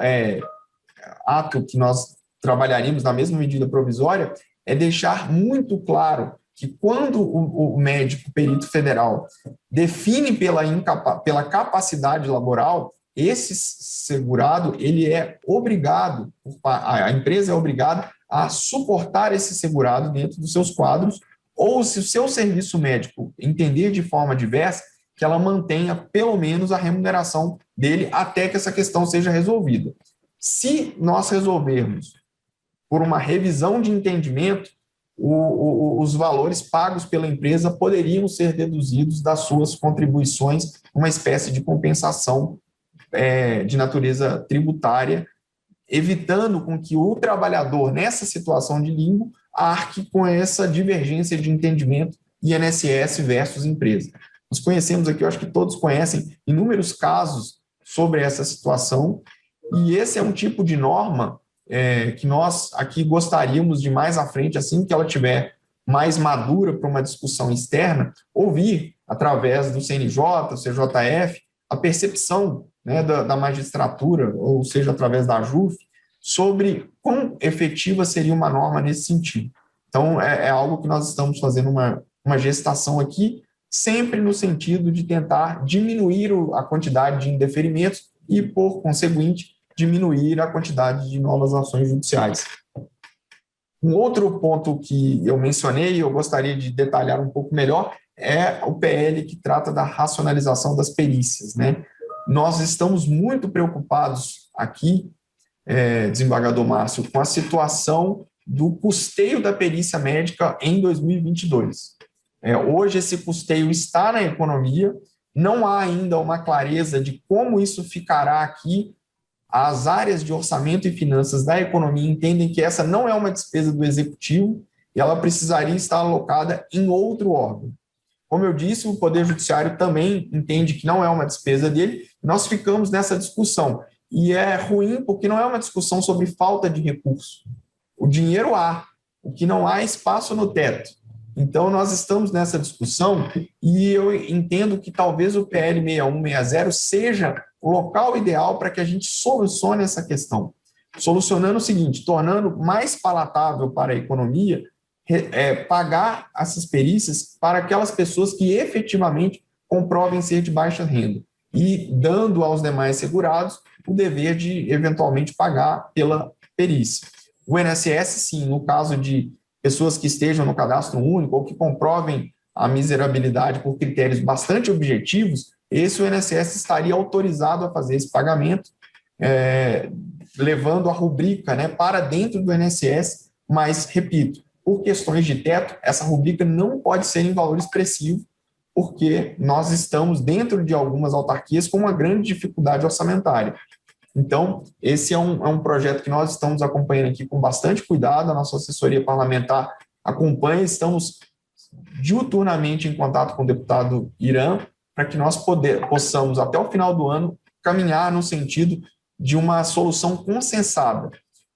ato que nós trabalharíamos na mesma medida provisória é deixar muito claro que quando o médico perito federal define pela capacidade laboral, esse segurado, ele é obrigado, a empresa é obrigada a suportar esse segurado dentro dos seus quadros, ou se o seu serviço médico entender de forma diversa, que ela mantenha pelo menos a remuneração dele até que essa questão seja resolvida. Se nós resolvermos por uma revisão de entendimento, os valores pagos pela empresa poderiam ser deduzidos das suas contribuições, uma espécie de compensação de natureza tributária, evitando com que o trabalhador, nessa situação de limbo, arque com essa divergência de entendimento INSS versus empresa. Nós conhecemos aqui, eu acho que todos conhecem, inúmeros casos sobre essa situação, e esse é um tipo de norma que nós aqui gostaríamos de mais à frente, assim que ela tiver mais madura para uma discussão externa, ouvir, através do CNJ, do CJF, a percepção, né, da magistratura, ou seja, através da JUF, sobre quão efetiva seria uma norma nesse sentido. Então, é algo que nós estamos fazendo uma gestação aqui, sempre no sentido de tentar diminuir a quantidade de indeferimentos e, por conseguinte, diminuir a quantidade de novas ações judiciais. Um outro ponto que eu mencionei, eu gostaria de detalhar um pouco melhor, é o PL que trata da racionalização das perícias, né? Nós estamos muito preocupados aqui, desembargador Márcio, com a situação do custeio da perícia médica em 2022. Hoje esse custeio está na economia, não há ainda uma clareza de como isso ficará aqui. As áreas de orçamento e finanças da economia entendem que essa não é uma despesa do executivo e ela precisaria estar alocada em outro órgão. Como eu disse, o Poder Judiciário também entende que não é uma despesa dele, nós ficamos nessa discussão. E é ruim porque não é uma discussão sobre falta de recurso. O dinheiro há, o que não há é espaço no teto. Então, nós estamos nessa discussão e eu entendo que talvez o PL 6160 seja o local ideal para que a gente solucione essa questão. solucionando o seguinte, tornando mais palatável para a economia pagar essas perícias para aquelas pessoas que efetivamente comprovem ser de baixa renda e dando aos demais segurados o dever de eventualmente pagar pela perícia. O INSS, sim, no caso de pessoas que estejam no cadastro único ou que comprovem a miserabilidade por critérios bastante objetivos, esse o INSS estaria autorizado a fazer esse pagamento, levando a rubrica, né, para dentro do INSS, mas, repito, por questões de teto, essa rubrica não pode ser em valor expressivo, porque nós estamos dentro de algumas autarquias com uma grande dificuldade orçamentária. Então, esse é um projeto que nós estamos acompanhando aqui com bastante cuidado, a nossa assessoria parlamentar acompanha, estamos diuturnamente em contato com o deputado Irã, para que nós possamos, até o final do ano, caminhar no sentido de uma solução consensada.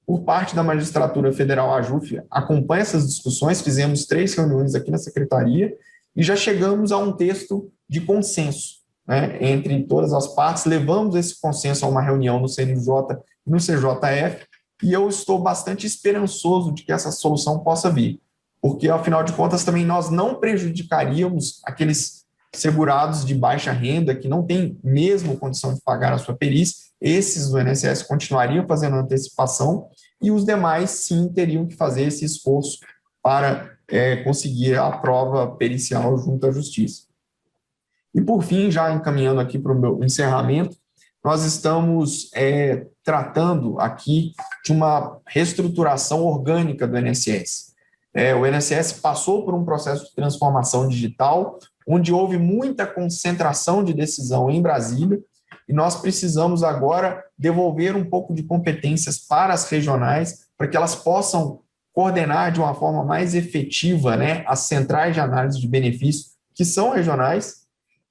Por parte da Magistratura Federal, a AJUF acompanha essas discussões, fizemos 3 reuniões aqui na Secretaria e já chegamos a um texto de consenso, né, entre todas as partes, levamos esse consenso a uma reunião no CNJ e no CJF, e eu estou bastante esperançoso de que essa solução possa vir, porque, afinal de contas, também nós não prejudicaríamos aqueles segurados de baixa renda que não têm mesmo condição de pagar a sua perícia, esses do INSS continuariam fazendo antecipação e os demais, sim, teriam que fazer esse esforço para conseguir a prova pericial junto à Justiça. E, por fim, já encaminhando aqui para o meu encerramento, nós estamos tratando aqui de uma reestruturação orgânica do INSS. O INSS passou por um processo de transformação digital, onde houve muita concentração de decisão em Brasília, e nós precisamos agora devolver um pouco de competências para as regionais, para que elas possam coordenar de uma forma mais efetiva, né, as centrais de análise de benefícios, que são regionais,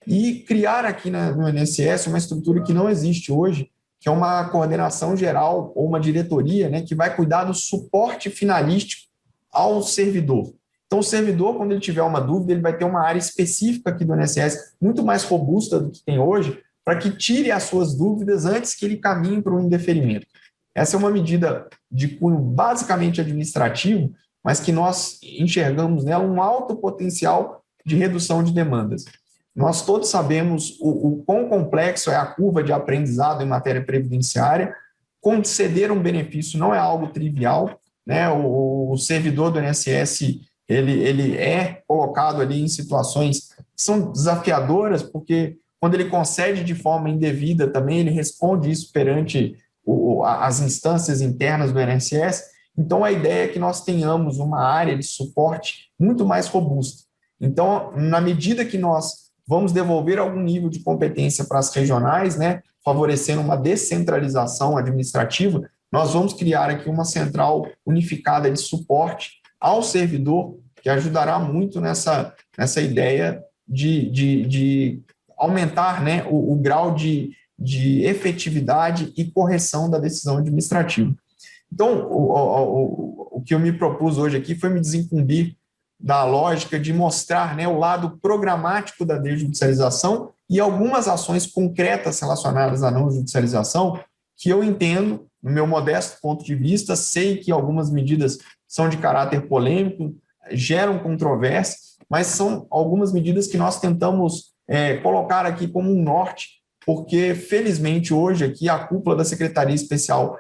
e criar aqui no INSS uma estrutura que não existe hoje, que é uma coordenação geral ou uma diretoria, né, que vai cuidar do suporte finalístico ao servidor. Então, o servidor, quando ele tiver uma dúvida, ele vai ter uma área específica aqui do INSS, muito mais robusta do que tem hoje, para que tire as suas dúvidas antes que ele caminhe para o indeferimento. Essa é uma medida de cunho basicamente administrativo, mas que nós enxergamos nela um alto potencial de redução de demandas. Nós todos sabemos o quão complexo é a curva de aprendizado em matéria previdenciária. Conceder um benefício não é algo trivial, né? O servidor do INSS ele é colocado ali em situações que são desafiadoras, porque quando ele concede de forma indevida também, ele responde isso perante as instâncias internas do INSS. Então, a ideia é que nós tenhamos uma área de suporte muito mais robusta. Então, na medida que nós vamos devolver algum nível de competência para as regionais, né, favorecendo uma descentralização administrativa, nós vamos criar aqui uma central unificada de suporte ao servidor, que ajudará muito nessa ideia de aumentar, né, o grau de efetividade e correção da decisão administrativa. Então, o que eu me propus hoje aqui foi me desincumbir da lógica de mostrar, né, o lado programático da desjudicialização e algumas ações concretas relacionadas à não judicialização, que eu entendo, no meu modesto ponto de vista, sei que algumas medidas são de caráter polêmico, geram controvérsia, mas são algumas medidas que nós tentamos colocar aqui como um norte, porque, felizmente, hoje aqui a cúpula da Secretaria Especial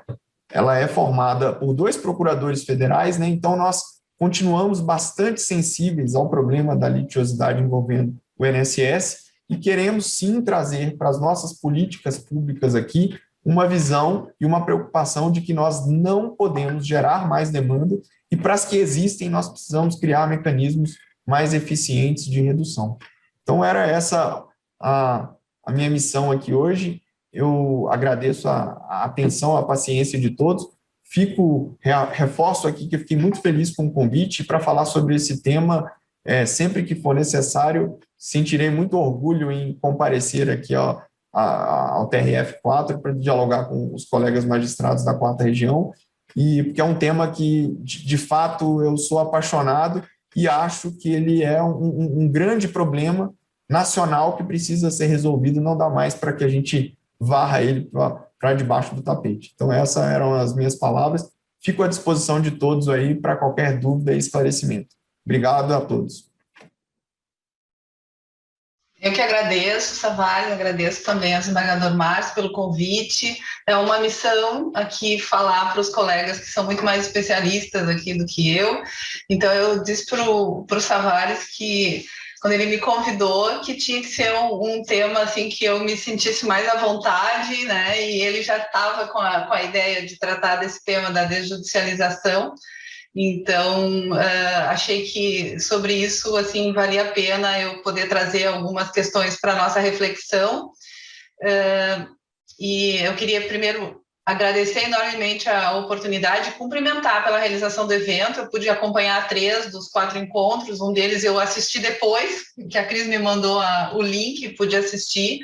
ela é formada por 2 procuradores federais, né? Então nós continuamos bastante sensíveis ao problema da litigiosidade envolvendo o INSS e queremos, sim, trazer para as nossas políticas públicas aqui uma visão e uma preocupação de que nós não podemos gerar mais demanda e, para as que existem, nós precisamos criar mecanismos mais eficientes de redução. Então, era essa a minha missão aqui hoje. Eu agradeço a atenção, a paciência de todos. Reforço aqui que eu fiquei muito feliz com o convite para falar sobre esse tema. Sempre que for necessário, sentirei muito orgulho em comparecer aqui ao TRF4 para dialogar com os colegas magistrados da 4ª Região, e porque é um tema que, de fato, eu sou apaixonado e acho que ele é um grande problema nacional que precisa ser resolvido. Não dá mais para que a gente varra ele para debaixo do tapete. Então, essas eram as minhas palavras. Fico à disposição de todos aí para qualquer dúvida e esclarecimento. Obrigado a todos. Eu que agradeço, Savale, agradeço também ao desembargador Márcio pelo convite. É uma missão aqui falar para os colegas que são muito mais especialistas aqui do que eu. Então, eu disse para o Savale que, quando ele me convidou, que tinha que ser um tema assim, que eu me sentisse mais à vontade, né? E ele já estava com a ideia de tratar desse tema da desjudicialização. Então, achei que sobre isso, assim, valia a pena eu poder trazer algumas questões para a nossa reflexão. E eu queria primeiro agradecer enormemente a oportunidade e cumprimentar pela realização do evento. Eu pude acompanhar 3 dos 4 encontros, um deles eu assisti depois, que a Cris me mandou o link, pude assistir,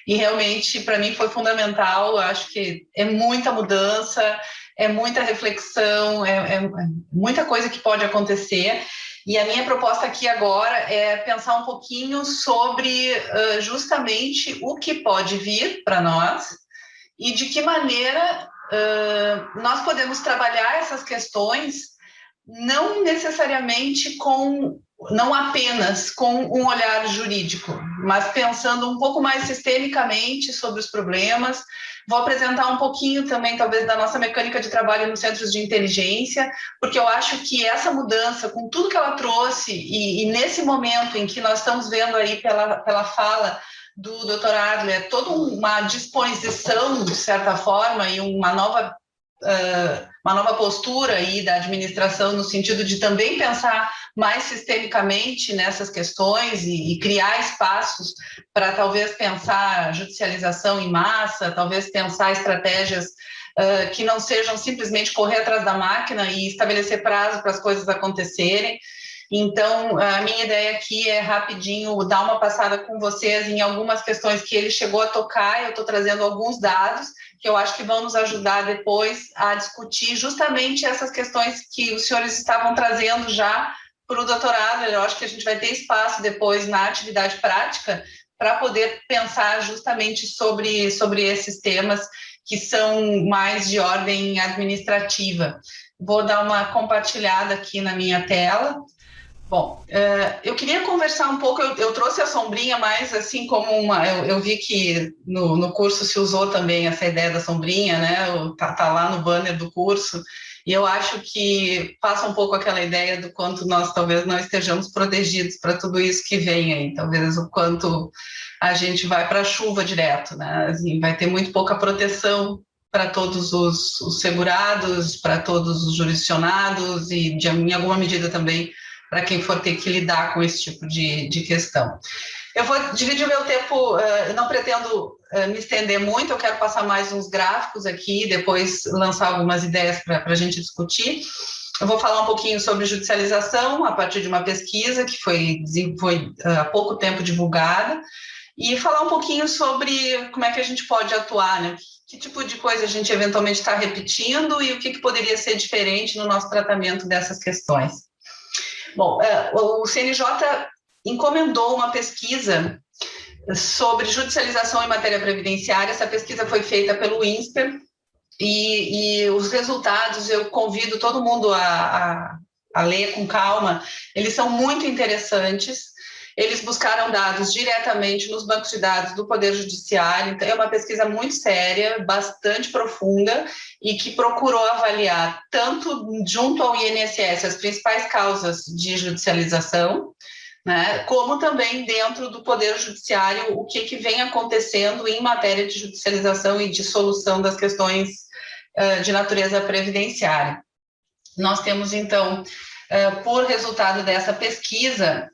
e realmente para mim foi fundamental. Eu acho que é muita mudança, é muita reflexão, é muita coisa que pode acontecer. E a minha proposta aqui agora é pensar um pouquinho sobre justamente o que pode vir para nós e de que maneira nós podemos trabalhar essas questões não necessariamente não apenas com um olhar jurídico, mas pensando um pouco mais sistemicamente sobre os problemas. Vou apresentar um pouquinho também, talvez, da nossa mecânica de trabalho nos centros de inteligência, porque eu acho que essa mudança, com tudo que ela trouxe, e nesse momento em que nós estamos vendo aí pela fala do Dr. Adler, toda uma disposição, de certa forma, e uma nova postura aí da administração no sentido de também pensar mais sistemicamente nessas questões e criar espaços para talvez pensar judicialização em massa, talvez pensar estratégias que não sejam simplesmente correr atrás da máquina e estabelecer prazo para as coisas acontecerem. Então, a minha ideia aqui é rapidinho dar uma passada com vocês em algumas questões que ele chegou a tocar. Eu estou trazendo alguns dados que eu acho que vão nos ajudar depois a discutir justamente essas questões que os senhores estavam trazendo já para o doutorado. Eu acho que a gente vai ter espaço depois na atividade prática para poder pensar justamente sobre esses temas que são mais de ordem administrativa. Vou dar uma compartilhada aqui na minha tela. Bom, eu queria conversar um pouco, eu trouxe a sombrinha, mas assim como eu vi que no curso se usou também essa ideia da sombrinha, né? Tá lá no banner do curso, e eu acho que passa um pouco aquela ideia do quanto nós talvez não estejamos protegidos para tudo isso que vem aí, talvez o quanto a gente vai para a chuva direto, né? Assim, vai ter muito pouca proteção para todos os segurados, para todos os jurisdicionados e, em alguma medida também, para quem for ter que lidar com esse tipo de questão. Eu vou dividir o meu tempo, não pretendo me estender muito, eu quero passar mais uns gráficos aqui, depois lançar algumas ideias para a gente discutir. Eu vou falar um pouquinho sobre judicialização, a partir de uma pesquisa que foi há pouco tempo divulgada, e falar um pouquinho sobre como é que a gente pode atuar, né? Que tipo de coisa a gente eventualmente está repetindo e o que poderia ser diferente no nosso tratamento dessas questões. Bom, o CNJ encomendou uma pesquisa sobre judicialização em matéria previdenciária. Essa pesquisa foi feita pelo INSPER e os resultados, eu convido todo mundo a ler com calma, eles são muito interessantes. Eles buscaram dados diretamente nos bancos de dados do Poder Judiciário, então é uma pesquisa muito séria, bastante profunda, e que procurou avaliar, tanto junto ao INSS, as principais causas de judicialização, né, como também dentro do Poder Judiciário, o que vem acontecendo em matéria de judicialização e de solução das questões de natureza previdenciária. Nós temos, então, por resultado dessa pesquisa,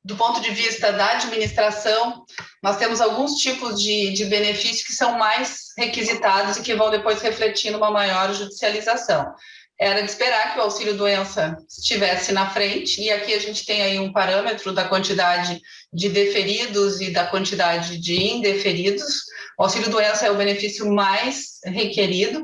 do ponto de vista da administração, nós temos alguns tipos de benefícios que são mais requisitados e que vão depois refletir numa maior judicialização. Era de esperar que o auxílio-doença estivesse na frente, e aqui a gente tem aí um parâmetro da quantidade de deferidos e da quantidade de indeferidos. O auxílio-doença é o benefício mais requerido,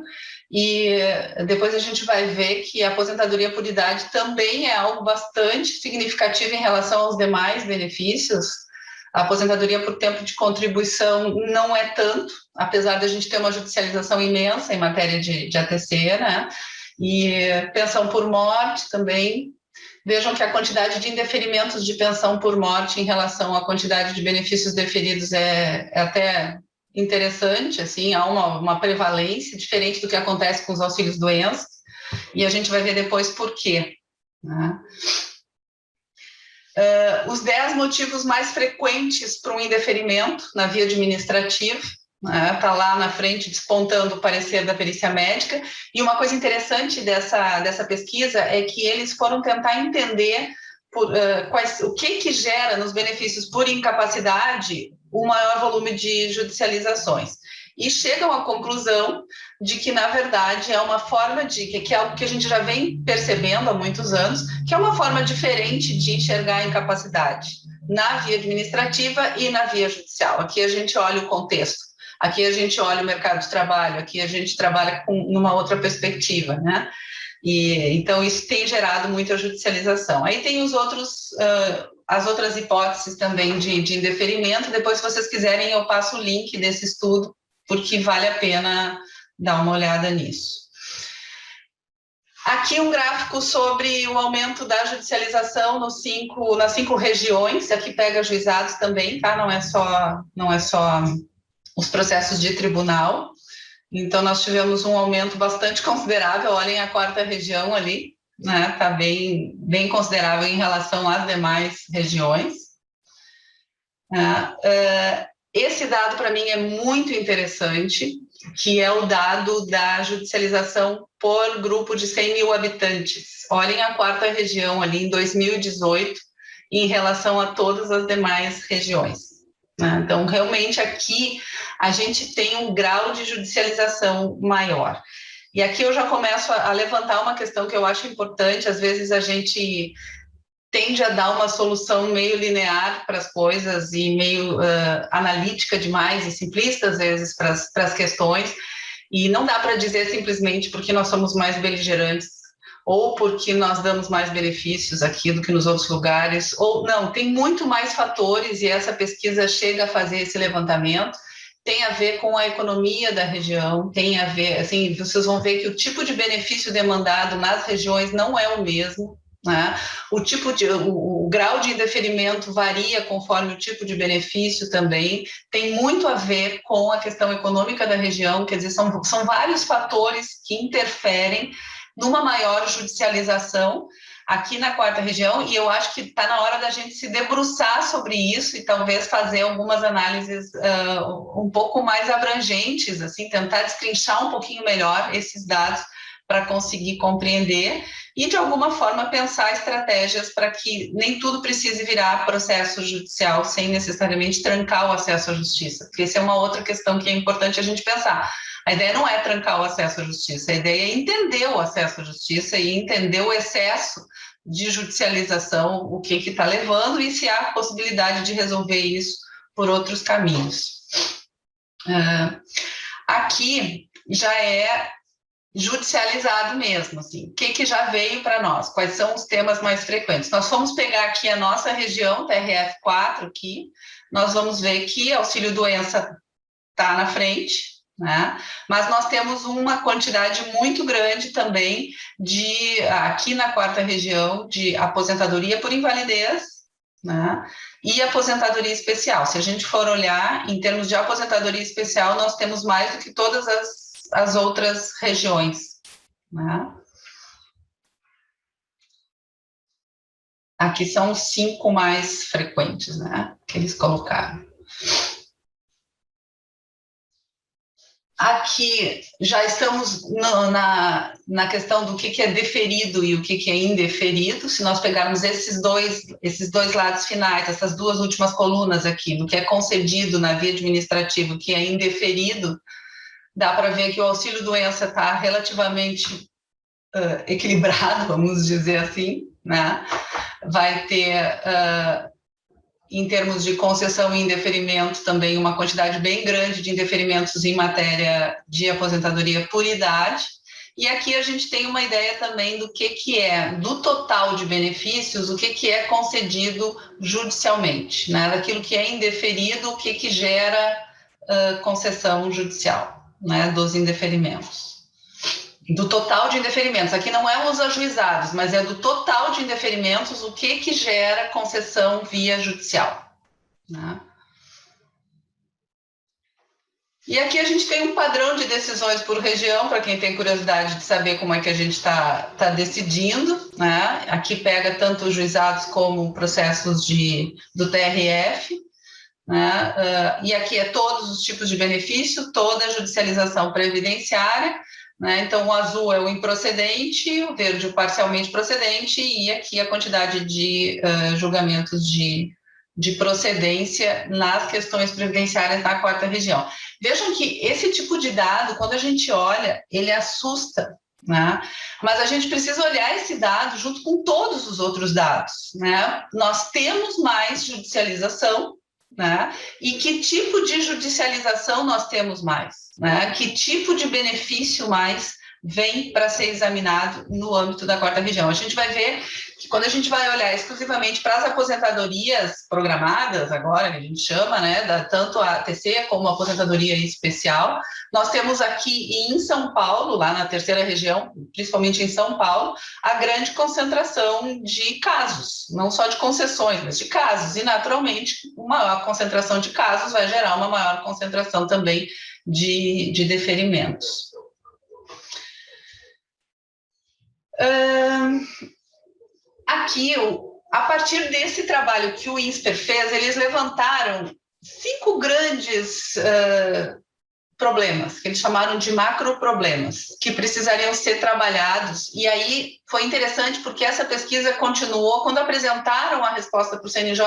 e depois a gente vai ver que a aposentadoria por idade também é algo bastante significativo em relação aos demais benefícios. A aposentadoria por tempo de contribuição não é tanto, apesar de a gente ter uma judicialização imensa em matéria de ATC, né? E pensão por morte também. Vejam que a quantidade de indeferimentos de pensão por morte em relação à quantidade de benefícios deferidos é até interessante, assim, há uma prevalência diferente do que acontece com os auxílios-doença, e a gente vai ver depois por quê, né? Os 10 motivos mais frequentes para um indeferimento na via administrativa, está lá na frente despontando o parecer da perícia médica, e uma coisa interessante dessa pesquisa é que eles foram tentar entender o que gera nos benefícios por incapacidade o maior volume de judicializações. E chegam à conclusão de que, na verdade, é uma forma que é algo que a gente já vem percebendo há muitos anos, que é uma forma diferente de enxergar a incapacidade na via administrativa e na via judicial. Aqui a gente olha o contexto, aqui a gente olha o mercado de trabalho, aqui a gente trabalha numa outra perspectiva, né? E, então, isso tem gerado muita judicialização. Aí tem as outras hipóteses também de indeferimento. Depois, se vocês quiserem, eu passo o link desse estudo, porque vale a pena dar uma olhada nisso. Aqui um gráfico sobre o aumento da judicialização nas 5 regiões. Aqui pega juizados também, tá? Não é só os processos de tribunal. Então, nós tivemos um aumento bastante considerável. Olhem a 4ª região ali, né? Está bem considerável em relação às demais regiões. Esse dado, para mim, é muito interessante, que é o dado da judicialização por grupo de 100 mil habitantes. Olhem a 4ª região ali em 2018, em relação a todas as demais regiões. Então, realmente, aqui a gente tem um grau de judicialização maior. E aqui eu já começo a levantar uma questão que eu acho importante. Às vezes a gente tende a dar uma solução meio linear para as coisas e meio analítica demais e simplista, às vezes, para as questões. E não dá para dizer simplesmente porque nós somos mais beligerantes ou porque nós damos mais benefícios aqui do que nos outros lugares, ou não, tem muito mais fatores, e essa pesquisa chega a fazer esse levantamento. Tem a ver com a economia da região, tem a ver, assim, vocês vão ver que o tipo de benefício demandado nas regiões não é o mesmo, né? O grau de indeferimento varia conforme o tipo de benefício também, tem muito a ver com a questão econômica da região, quer dizer, são vários fatores que interferem numa maior judicialização aqui na 4ª região, e eu acho que está na hora da gente se debruçar sobre isso e talvez fazer algumas análises um pouco mais abrangentes, assim, tentar destrinchar um pouquinho melhor esses dados para conseguir compreender e, de alguma forma, pensar estratégias para que nem tudo precise virar processo judicial sem necessariamente trancar o acesso à justiça, porque essa é uma outra questão que é importante a gente pensar. A ideia não é trancar o acesso à justiça, a ideia é entender o acesso à justiça e entender o excesso de judicialização, o que está levando e se há possibilidade de resolver isso por outros caminhos. Aqui já é judicializado mesmo, assim. O que já veio para nós? Quais são os temas mais frequentes? Nós fomos pegar aqui a nossa região, TRF4 aqui, nós vamos ver que auxílio-doença está na frente, né? Mas nós temos uma quantidade muito grande também aqui na 4ª região, de aposentadoria por invalidez, né? E aposentadoria especial. Se a gente for olhar, em termos de aposentadoria especial, nós temos mais do que todas as outras regiões, né? Aqui são os 5 mais frequentes, né, que eles colocaram. Aqui já estamos na questão do que é deferido e o que é indeferido. Se nós pegarmos esses dois lados finais, essas 2 últimas colunas aqui, do que é concedido na via administrativa, o que é indeferido, dá para ver que o auxílio-doença está relativamente equilibrado, vamos dizer assim, né? Vai ter, em termos de concessão e indeferimento, também uma quantidade bem grande de indeferimentos em matéria de aposentadoria por idade, E aqui a gente tem uma ideia também do que é, do total de benefícios, o que é concedido judicialmente, né? Daquilo que é indeferido, o que gera concessão judicial, né? Dos indeferimentos. Do total de indeferimentos. Aqui não é os ajuizados, mas é do total de indeferimentos, o que gera concessão via judicial, né? E aqui a gente tem um padrão de decisões por região, para quem tem curiosidade de saber como é que a gente está decidindo, né? Aqui pega tanto os juizados como processos do TRF, né? E aqui é todos os tipos de benefício, toda a judicialização previdenciária, né? Então, o azul é o improcedente, o verde o parcialmente procedente, e aqui a quantidade de julgamentos de procedência nas questões previdenciárias na 4ª região. Vejam que esse tipo de dado, quando a gente olha, ele assusta, né? Mas a gente precisa olhar esse dado junto com todos os outros dados, né? Nós temos mais judicialização, né? E que tipo de judicialização nós temos mais, né? Que tipo de benefício mais vem para ser examinado no âmbito da 4ª região. A gente vai ver que quando a gente vai olhar exclusivamente para as aposentadorias programadas, agora que a gente chama, né, tanto a ATC como a aposentadoria especial, nós temos aqui em São Paulo, lá na 3ª região, principalmente em São Paulo, a grande concentração de casos, não só de concessões, mas de casos, e naturalmente uma maior concentração de casos vai gerar uma maior concentração também de deferimentos. Aqui, a partir desse trabalho que o INSPER fez, eles levantaram 5 grandes problemas, que eles chamaram de macroproblemas, que precisariam ser trabalhados. E aí foi interessante porque essa pesquisa continuou. Quando apresentaram a resposta para o CNJ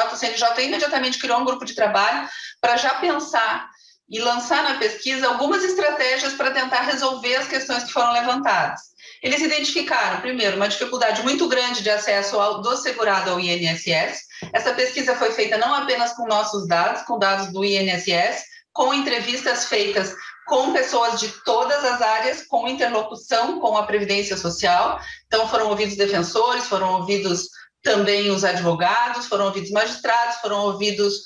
imediatamente criou um grupo de trabalho para já pensar e lançar na pesquisa algumas estratégias para tentar resolver as questões que foram levantadas. Eles identificaram, primeiro, uma dificuldade muito grande de acesso do segurado ao INSS. Essa pesquisa foi feita não apenas com nossos dados, com dados do INSS, com entrevistas feitas com pessoas de todas as áreas, com interlocução com a Previdência Social. Então, foram ouvidos defensores, foram ouvidos também os advogados, foram ouvidos magistrados, foram ouvidos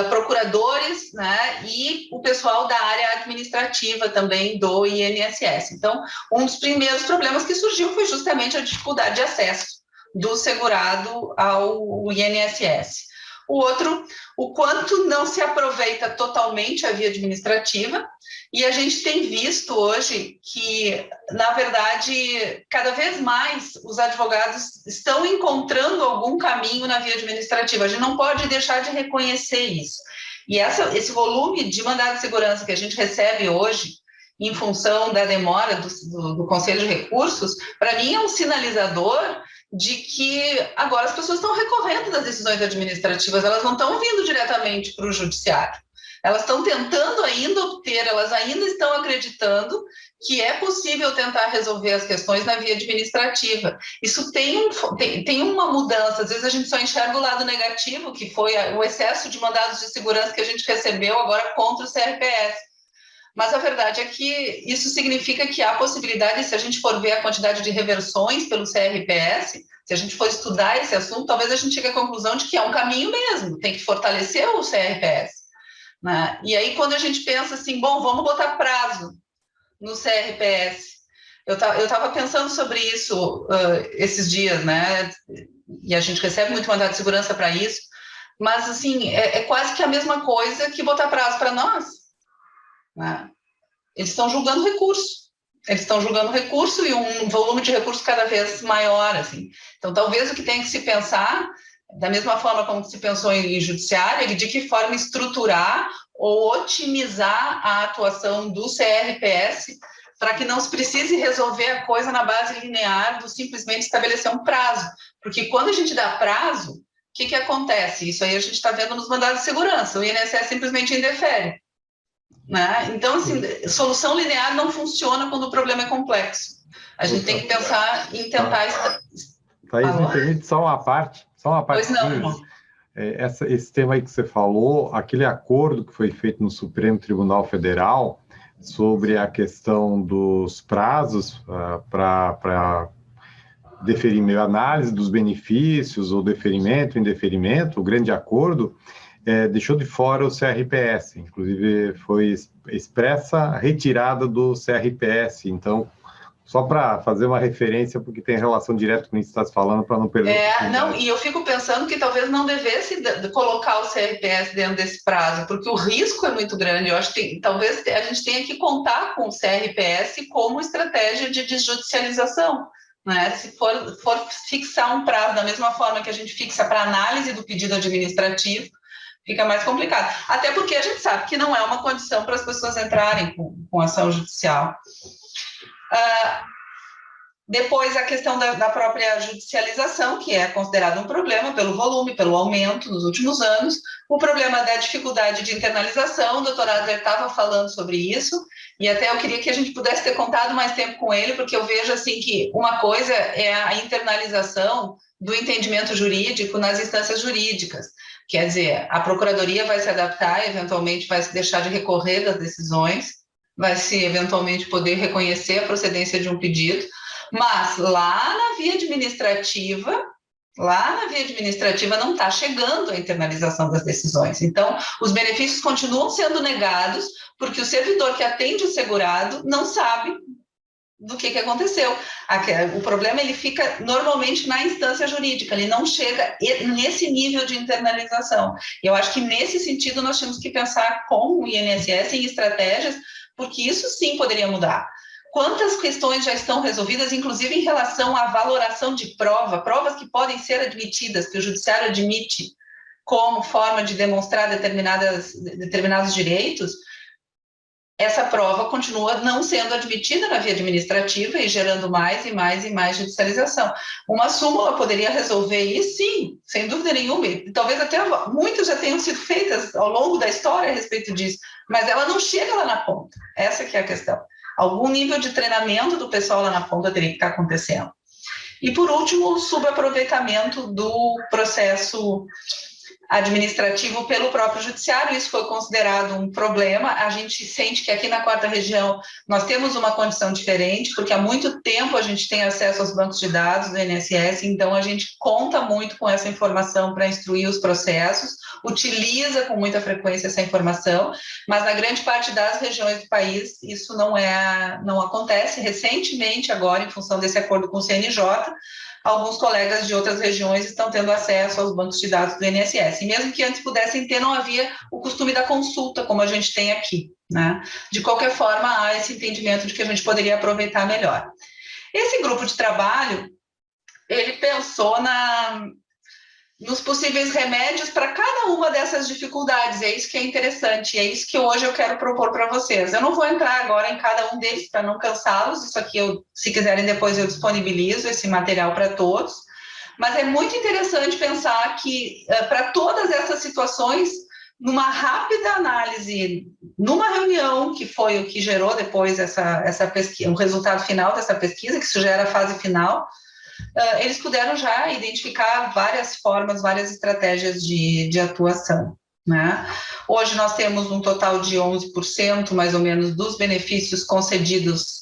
procuradores, né, e o pessoal da área administrativa também do INSS. Então, um dos primeiros problemas que surgiu foi justamente a dificuldade de acesso do segurado ao INSS. O outro, o quanto não se aproveita totalmente a via administrativa, e a gente tem visto hoje que, na verdade, cada vez mais os advogados estão encontrando algum caminho na via administrativa. A gente não pode deixar de reconhecer isso. E esse volume de mandado de segurança que a gente recebe hoje, em função da demora do Conselho de Recursos, para mim é um sinalizador de que agora as pessoas estão recorrendo das decisões administrativas, elas não estão vindo diretamente para o judiciário. Elas estão tentando ainda obter, elas ainda estão acreditando que é possível tentar resolver as questões na via administrativa. Isso tem uma mudança, às vezes a gente só enxerga o lado negativo, que foi o excesso de mandados de segurança que a gente recebeu agora contra o CRPS. Mas a verdade é que isso significa que há possibilidade, se a gente for ver a quantidade de reversões pelo CRPS, se a gente for estudar esse assunto, talvez a gente chegue à conclusão de que é um caminho mesmo, tem que fortalecer o CRPS. Né? E aí, quando a gente pensa assim, bom, vamos botar prazo no CRPS. Eu estava pensando sobre isso esses dias, né? E a gente recebe muito mandado de segurança para isso, mas, assim, é quase que a mesma coisa que botar prazo para nós. Né? Eles estão julgando recurso. Eles estão julgando recurso e um volume de recursos cada vez maior. Assim. Então, talvez o que tem que se pensar, da mesma forma como se pensou em judiciário, é de que forma estruturar ou otimizar a atuação do CRPS para que não se precise resolver a coisa na base linear do simplesmente estabelecer um prazo. Porque quando a gente dá prazo, o que acontece? Isso aí a gente está vendo nos mandados de segurança. O INSS simplesmente indefere. Né? Então, assim, solução linear não funciona quando o problema é complexo. A gente tem que pensar em tentar... Thaís, me permite só uma parte? Pois não, irmão. Esse tema aí que você falou, aquele acordo que foi feito no Supremo Tribunal Federal, sobre a questão dos prazos para deferimento, análise dos benefícios, ou deferimento, indeferimento, o grande acordo, deixou de fora o CRPS, inclusive foi expressa a retirada do CRPS. Então, só para fazer uma referência, porque tem relação direta com isso que você está falando, para não perder. Não, e eu fico pensando que talvez não devesse colocar o CRPS dentro desse prazo, porque o risco é muito grande. Eu acho que talvez a gente tenha que contar com o CRPS como estratégia de desjudicialização, né? Se for fixar um prazo da mesma forma que a gente fixa para análise do pedido administrativo, fica mais complicado. Até porque a gente sabe que não é uma condição para as pessoas entrarem com ação judicial. Depois, a questão da própria judicialização, que é considerado um problema pelo volume, pelo aumento nos últimos anos. O problema da dificuldade de internalização, o doutor Adler estava falando sobre isso, e até eu queria que a gente pudesse ter contado mais tempo com ele, porque eu vejo assim que uma coisa é a internalização do entendimento jurídico nas instâncias jurídicas. Quer dizer, a procuradoria vai se adaptar, eventualmente vai se deixar de recorrer das decisões, vai se eventualmente poder reconhecer a procedência de um pedido, mas lá na via administrativa não está chegando a internalização das decisões. Então, os benefícios continuam sendo negados porque o servidor que atende o segurado não sabe do que aconteceu. O problema ele fica normalmente na instância jurídica, ele não chega nesse nível de internalização. Eu acho que nesse sentido nós temos que pensar com o INSS em estratégias, porque isso sim poderia mudar. Quantas questões já estão resolvidas, inclusive em relação à valoração de provas que podem ser admitidas, que o judiciário admite como forma de demonstrar determinados direitos, essa prova continua não sendo admitida na via administrativa e gerando mais e mais e mais judicialização. Uma súmula poderia resolver isso, sim, sem dúvida nenhuma, e talvez até muitas já tenham sido feitas ao longo da história a respeito disso, mas ela não chega lá na ponta, essa que é a questão. Algum nível de treinamento do pessoal lá na ponta teria que estar acontecendo. E, por último, o subaproveitamento do processo administrativo pelo próprio judiciário. Isso foi considerado um problema. A gente sente que aqui na 4ª região nós temos uma condição diferente, porque há muito tempo a gente tem acesso aos bancos de dados do INSS, então a gente conta muito com essa informação para instruir os processos, utiliza com muita frequência essa informação, mas na grande parte das regiões do país isso não acontece. Recentemente, agora, em função desse acordo com o CNJ, alguns colegas de outras regiões estão tendo acesso aos bancos de dados do INSS. E mesmo que antes pudessem ter, não havia o costume da consulta, como a gente tem aqui, né? De qualquer forma, há esse entendimento de que a gente poderia aproveitar melhor. Esse grupo de trabalho, ele pensou nos possíveis remédios para cada uma dessas dificuldades. É isso que é interessante, é isso que hoje eu quero propor para vocês. Eu não vou entrar agora em cada um deles para não cansá-los, isso aqui, se quiserem depois eu disponibilizo esse material para todos, mas é muito interessante pensar que para todas essas situações, numa rápida análise, numa reunião, que foi o que gerou depois essa pesquisa, o resultado final dessa pesquisa, que isso já era a fase final, eles puderam já identificar várias formas, várias estratégias de atuação, né? Hoje nós temos um total de 11%, mais ou menos, dos benefícios concedidos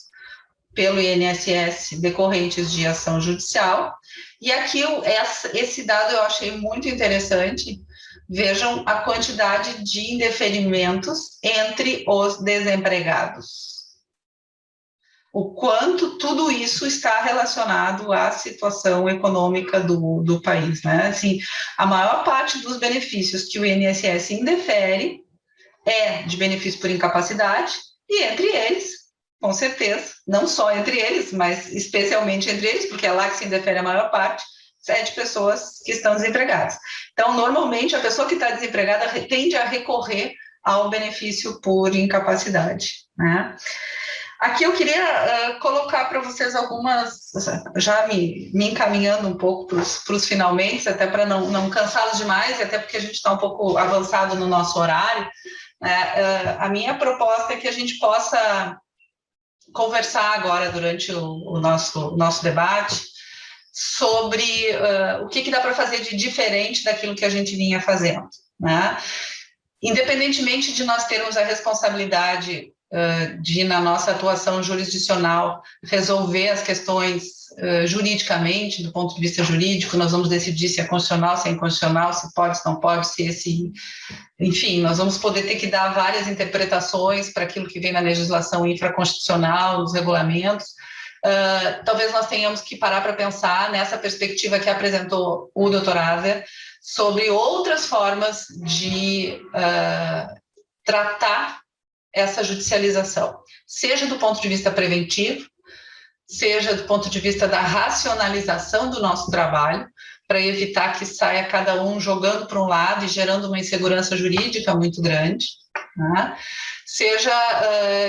pelo INSS decorrentes de ação judicial, e aqui esse dado eu achei muito interessante. Vejam a quantidade de indeferimentos entre os desempregados. O quanto tudo isso está relacionado à situação econômica do país, né? Assim, a maior parte dos benefícios que o INSS indefere é de benefício por incapacidade, e entre eles, com certeza, não só entre eles, mas especialmente entre eles, porque é lá que se indefere a maior parte, é de pessoas que estão desempregadas. Então, normalmente, a pessoa que está desempregada tende a recorrer ao benefício por incapacidade, né? Aqui eu queria colocar para vocês algumas, já me encaminhando um pouco para os finalmente, até para não cansá-los demais, e até porque a gente está um pouco avançado no nosso horário, né? A minha proposta é que a gente possa conversar agora, durante o nosso debate, sobre o que dá para fazer de diferente daquilo que a gente vinha fazendo, né? Independentemente de nós termos a responsabilidade de, na nossa atuação jurisdicional, resolver as questões juridicamente, do ponto de vista jurídico, nós vamos decidir se é constitucional, se é inconstitucional, se pode, se não pode, se esse... Enfim, nós vamos poder ter que dar várias interpretações para aquilo que vem na legislação infraconstitucional, nos regulamentos. Talvez nós tenhamos que parar para pensar nessa perspectiva que apresentou o Dr. Adler, sobre outras formas de tratar essa judicialização, seja do ponto de vista preventivo, seja do ponto de vista da racionalização do nosso trabalho, para evitar que saia cada um jogando para um lado e gerando uma insegurança jurídica muito grande, né? Seja,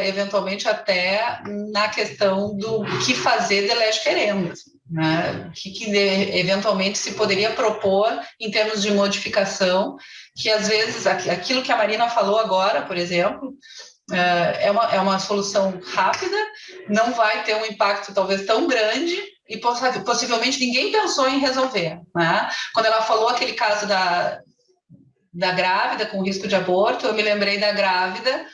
eventualmente, até na questão do que fazer de lege ferenda, né? O que eventualmente se poderia propor em termos de modificação, que às vezes, aquilo que a Marina falou agora, por exemplo, é uma solução rápida, não vai ter um impacto talvez tão grande e possivelmente ninguém pensou em resolver, né? Quando ela falou aquele caso da grávida com risco de aborto, eu me lembrei da grávida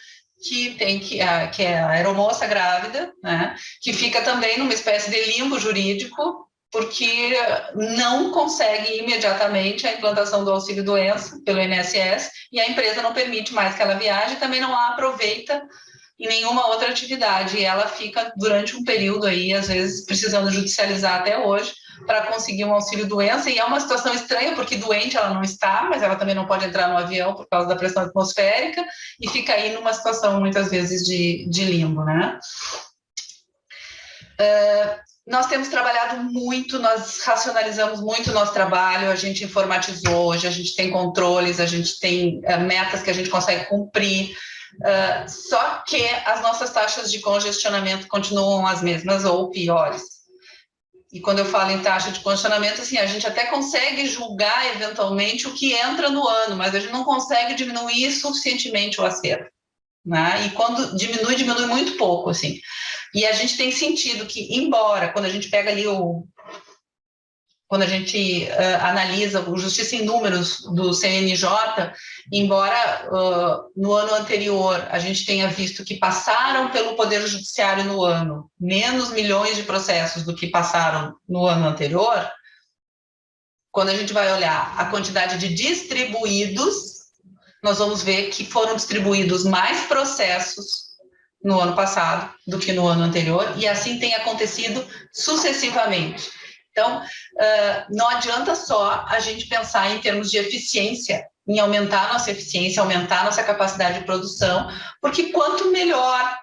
que é a aeromoça grávida, né? Que fica também numa espécie de limbo jurídico, porque não consegue imediatamente a implantação do auxílio-doença pelo INSS e a empresa não permite mais que ela viaje e também não a aproveita em nenhuma outra atividade. E ela fica durante um período aí, às vezes, precisando judicializar até hoje para conseguir um auxílio-doença. E é uma situação estranha, porque doente ela não está, mas ela também não pode entrar no avião por causa da pressão atmosférica e fica aí numa situação, muitas vezes, de limbo, né? Nós temos trabalhado muito, nós racionalizamos muito o nosso trabalho, a gente informatizou, hoje a gente tem controles, a gente tem metas que a gente consegue cumprir, só que as nossas taxas de congestionamento continuam as mesmas ou piores. E quando eu falo em taxa de congestionamento, assim, a gente até consegue julgar eventualmente o que entra no ano, mas a gente não consegue diminuir suficientemente o acervo, né? E quando diminui muito pouco, assim. E a gente tem sentido que, embora, quando a gente pega ali quando a gente analisa o Justiça em Números do CNJ, embora no ano anterior a gente tenha visto que passaram pelo Poder Judiciário no ano menos milhões de processos do que passaram no ano anterior, quando a gente vai olhar a quantidade de distribuídos, nós vamos ver que foram distribuídos mais processos no ano passado do que no ano anterior, e assim tem acontecido sucessivamente. Então, não adianta só a gente pensar em termos de eficiência, em aumentar a nossa eficiência, aumentar a nossa capacidade de produção, porque quanto melhor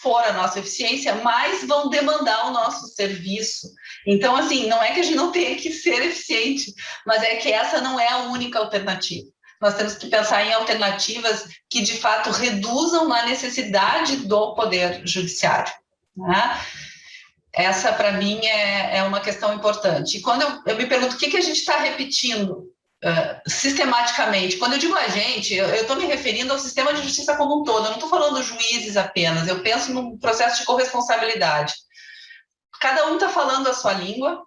for a nossa eficiência, mais vão demandar o nosso serviço. Então, assim, não é que a gente não tenha que ser eficiente, mas é que essa não é a única alternativa. Nós temos que pensar em alternativas que, de fato, reduzam a necessidade do Poder Judiciário, né? Essa, para mim, é uma questão importante. E quando eu me pergunto o que a gente está repetindo sistematicamente, quando eu digo a gente, eu estou me referindo ao sistema de justiça como um todo, eu não estou falando dos juízes apenas, eu penso num processo de corresponsabilidade. Cada um está falando a sua língua,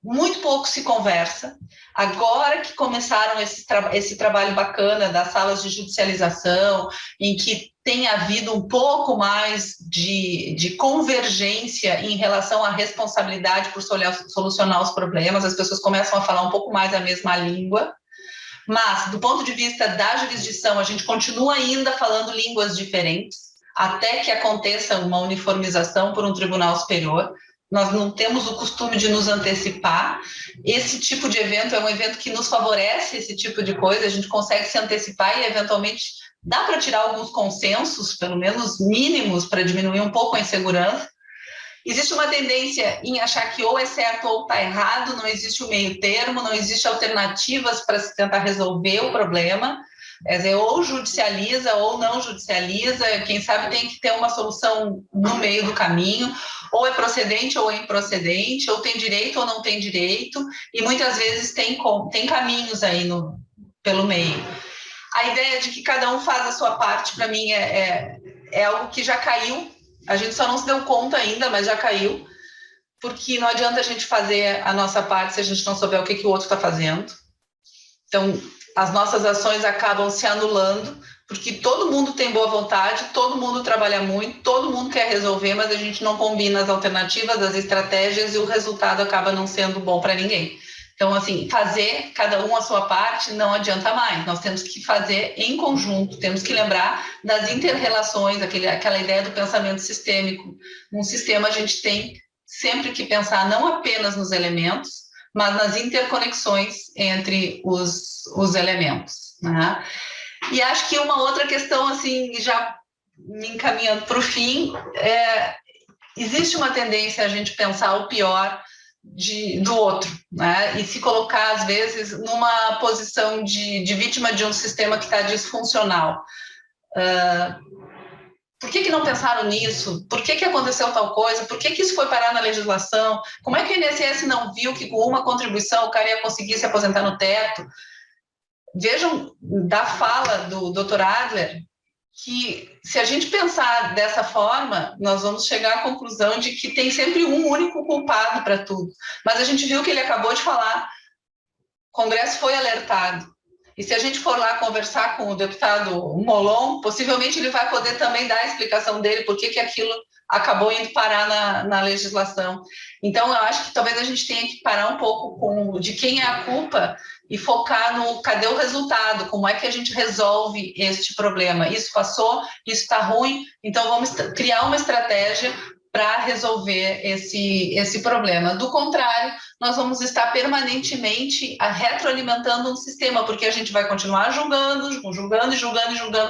muito pouco se conversa. Agora que começaram esse trabalho bacana das salas de judicialização, em que tem havido um pouco mais de convergência em relação à responsabilidade por solucionar os problemas, as pessoas começam a falar um pouco mais a mesma língua, mas, do ponto de vista da jurisdição, a gente continua ainda falando línguas diferentes, até que aconteça uma uniformização por um tribunal superior. Nós não temos o costume de nos antecipar. Esse tipo de evento é um evento que nos favorece esse tipo de coisa, a gente consegue se antecipar e, eventualmente, dá para tirar alguns consensos, pelo menos mínimos, para diminuir um pouco a insegurança. Existe uma tendência em achar que ou é certo ou está errado, não existe o meio termo, não existe alternativas para se tentar resolver o problema. Quer dizer, ou judicializa ou não judicializa, quem sabe tem que ter uma solução no meio do caminho, ou é procedente ou é improcedente, ou tem direito ou não tem direito, e muitas vezes tem caminhos aí pelo meio. A ideia de que cada um faz a sua parte, para mim, é algo que já caiu, a gente só não se deu conta ainda, mas já caiu, porque não adianta a gente fazer a nossa parte se a gente não souber o que o outro está fazendo. Então, as nossas ações acabam se anulando, porque todo mundo tem boa vontade, todo mundo trabalha muito, todo mundo quer resolver, mas a gente não combina as alternativas, as estratégias, e o resultado acaba não sendo bom para ninguém. Então, assim, fazer cada um a sua parte não adianta mais. Nós temos que fazer em conjunto, temos que lembrar das inter-relações, aquela ideia do pensamento sistêmico. Num sistema, a gente tem sempre que pensar não apenas nos elementos, mas nas interconexões entre os elementos, né? E acho que uma outra questão, assim, já me encaminhando para o fim, existe uma tendência a gente pensar o pior do outro, né? E se colocar, às vezes, numa posição de vítima de um sistema que está disfuncional. Por que não pensaram nisso? Por que aconteceu tal coisa? Por que isso foi parar na legislação? Como é que o INSS não viu que com uma contribuição o cara ia conseguir se aposentar no teto? Vejam da fala do Dr. Adler que, se a gente pensar dessa forma, nós vamos chegar à conclusão de que tem sempre um único culpado para tudo. Mas a gente viu que ele acabou de falar, o Congresso foi alertado. E se a gente for lá conversar com o deputado Molon, possivelmente ele vai poder também dar a explicação dele por que aquilo acabou indo parar na legislação. Então, eu acho que talvez a gente tenha que parar um pouco de quem é a culpa e focar no cadê o resultado, como é que a gente resolve este problema. Isso passou, isso está ruim, então vamos criar uma estratégia para resolver esse problema. Do contrário, nós vamos estar permanentemente retroalimentando um sistema, porque a gente vai continuar julgando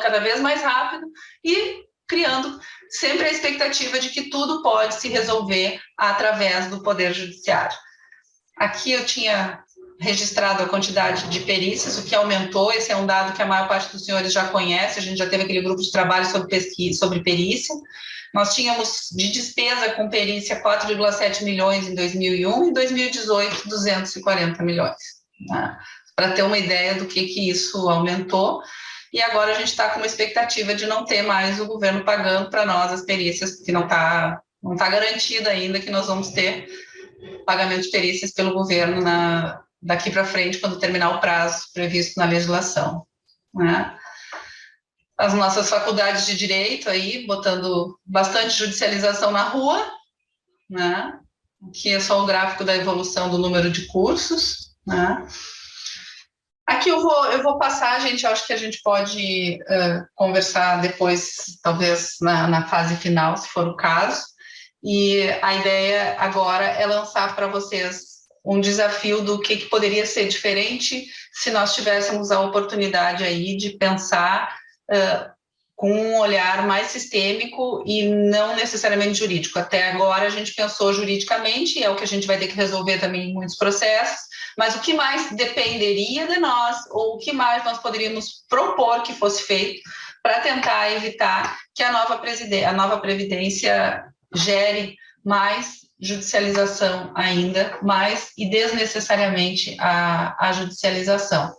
cada vez mais rápido e criando sempre a expectativa de que tudo pode se resolver através do Poder Judiciário. Aqui eu tinha registrado a quantidade de perícias, o que aumentou. Esse é um dado que a maior parte dos senhores já conhece, a gente já teve aquele grupo de trabalho sobre pesquisa, sobre perícia. Nós tínhamos de despesa com perícia 4,7 milhões em 2001, em 2018, 240 milhões. Né? Para ter uma ideia do que isso aumentou. E agora a gente está com uma expectativa de não ter mais o governo pagando para nós as perícias, porque não tá garantido ainda que nós vamos ter pagamento de perícias pelo governo daqui para frente, quando terminar o prazo previsto na legislação. Né? As nossas faculdades de direito aí, botando bastante judicialização na rua, né? Aqui é só o gráfico da evolução do número de cursos, né? Aqui eu vou passar, gente, eu acho que a gente pode conversar depois, talvez na fase final, se for o caso, e a ideia agora é lançar para vocês um desafio do que poderia ser diferente se nós tivéssemos a oportunidade aí de pensar com um olhar mais sistêmico e não necessariamente jurídico. Até agora a gente pensou juridicamente, e é o que a gente vai ter que resolver também em muitos processos, mas o que mais dependeria de nós, ou o que mais nós poderíamos propor que fosse feito para tentar evitar que a nova Previdência gere mais judicialização ainda, mais e desnecessariamente a judicialização.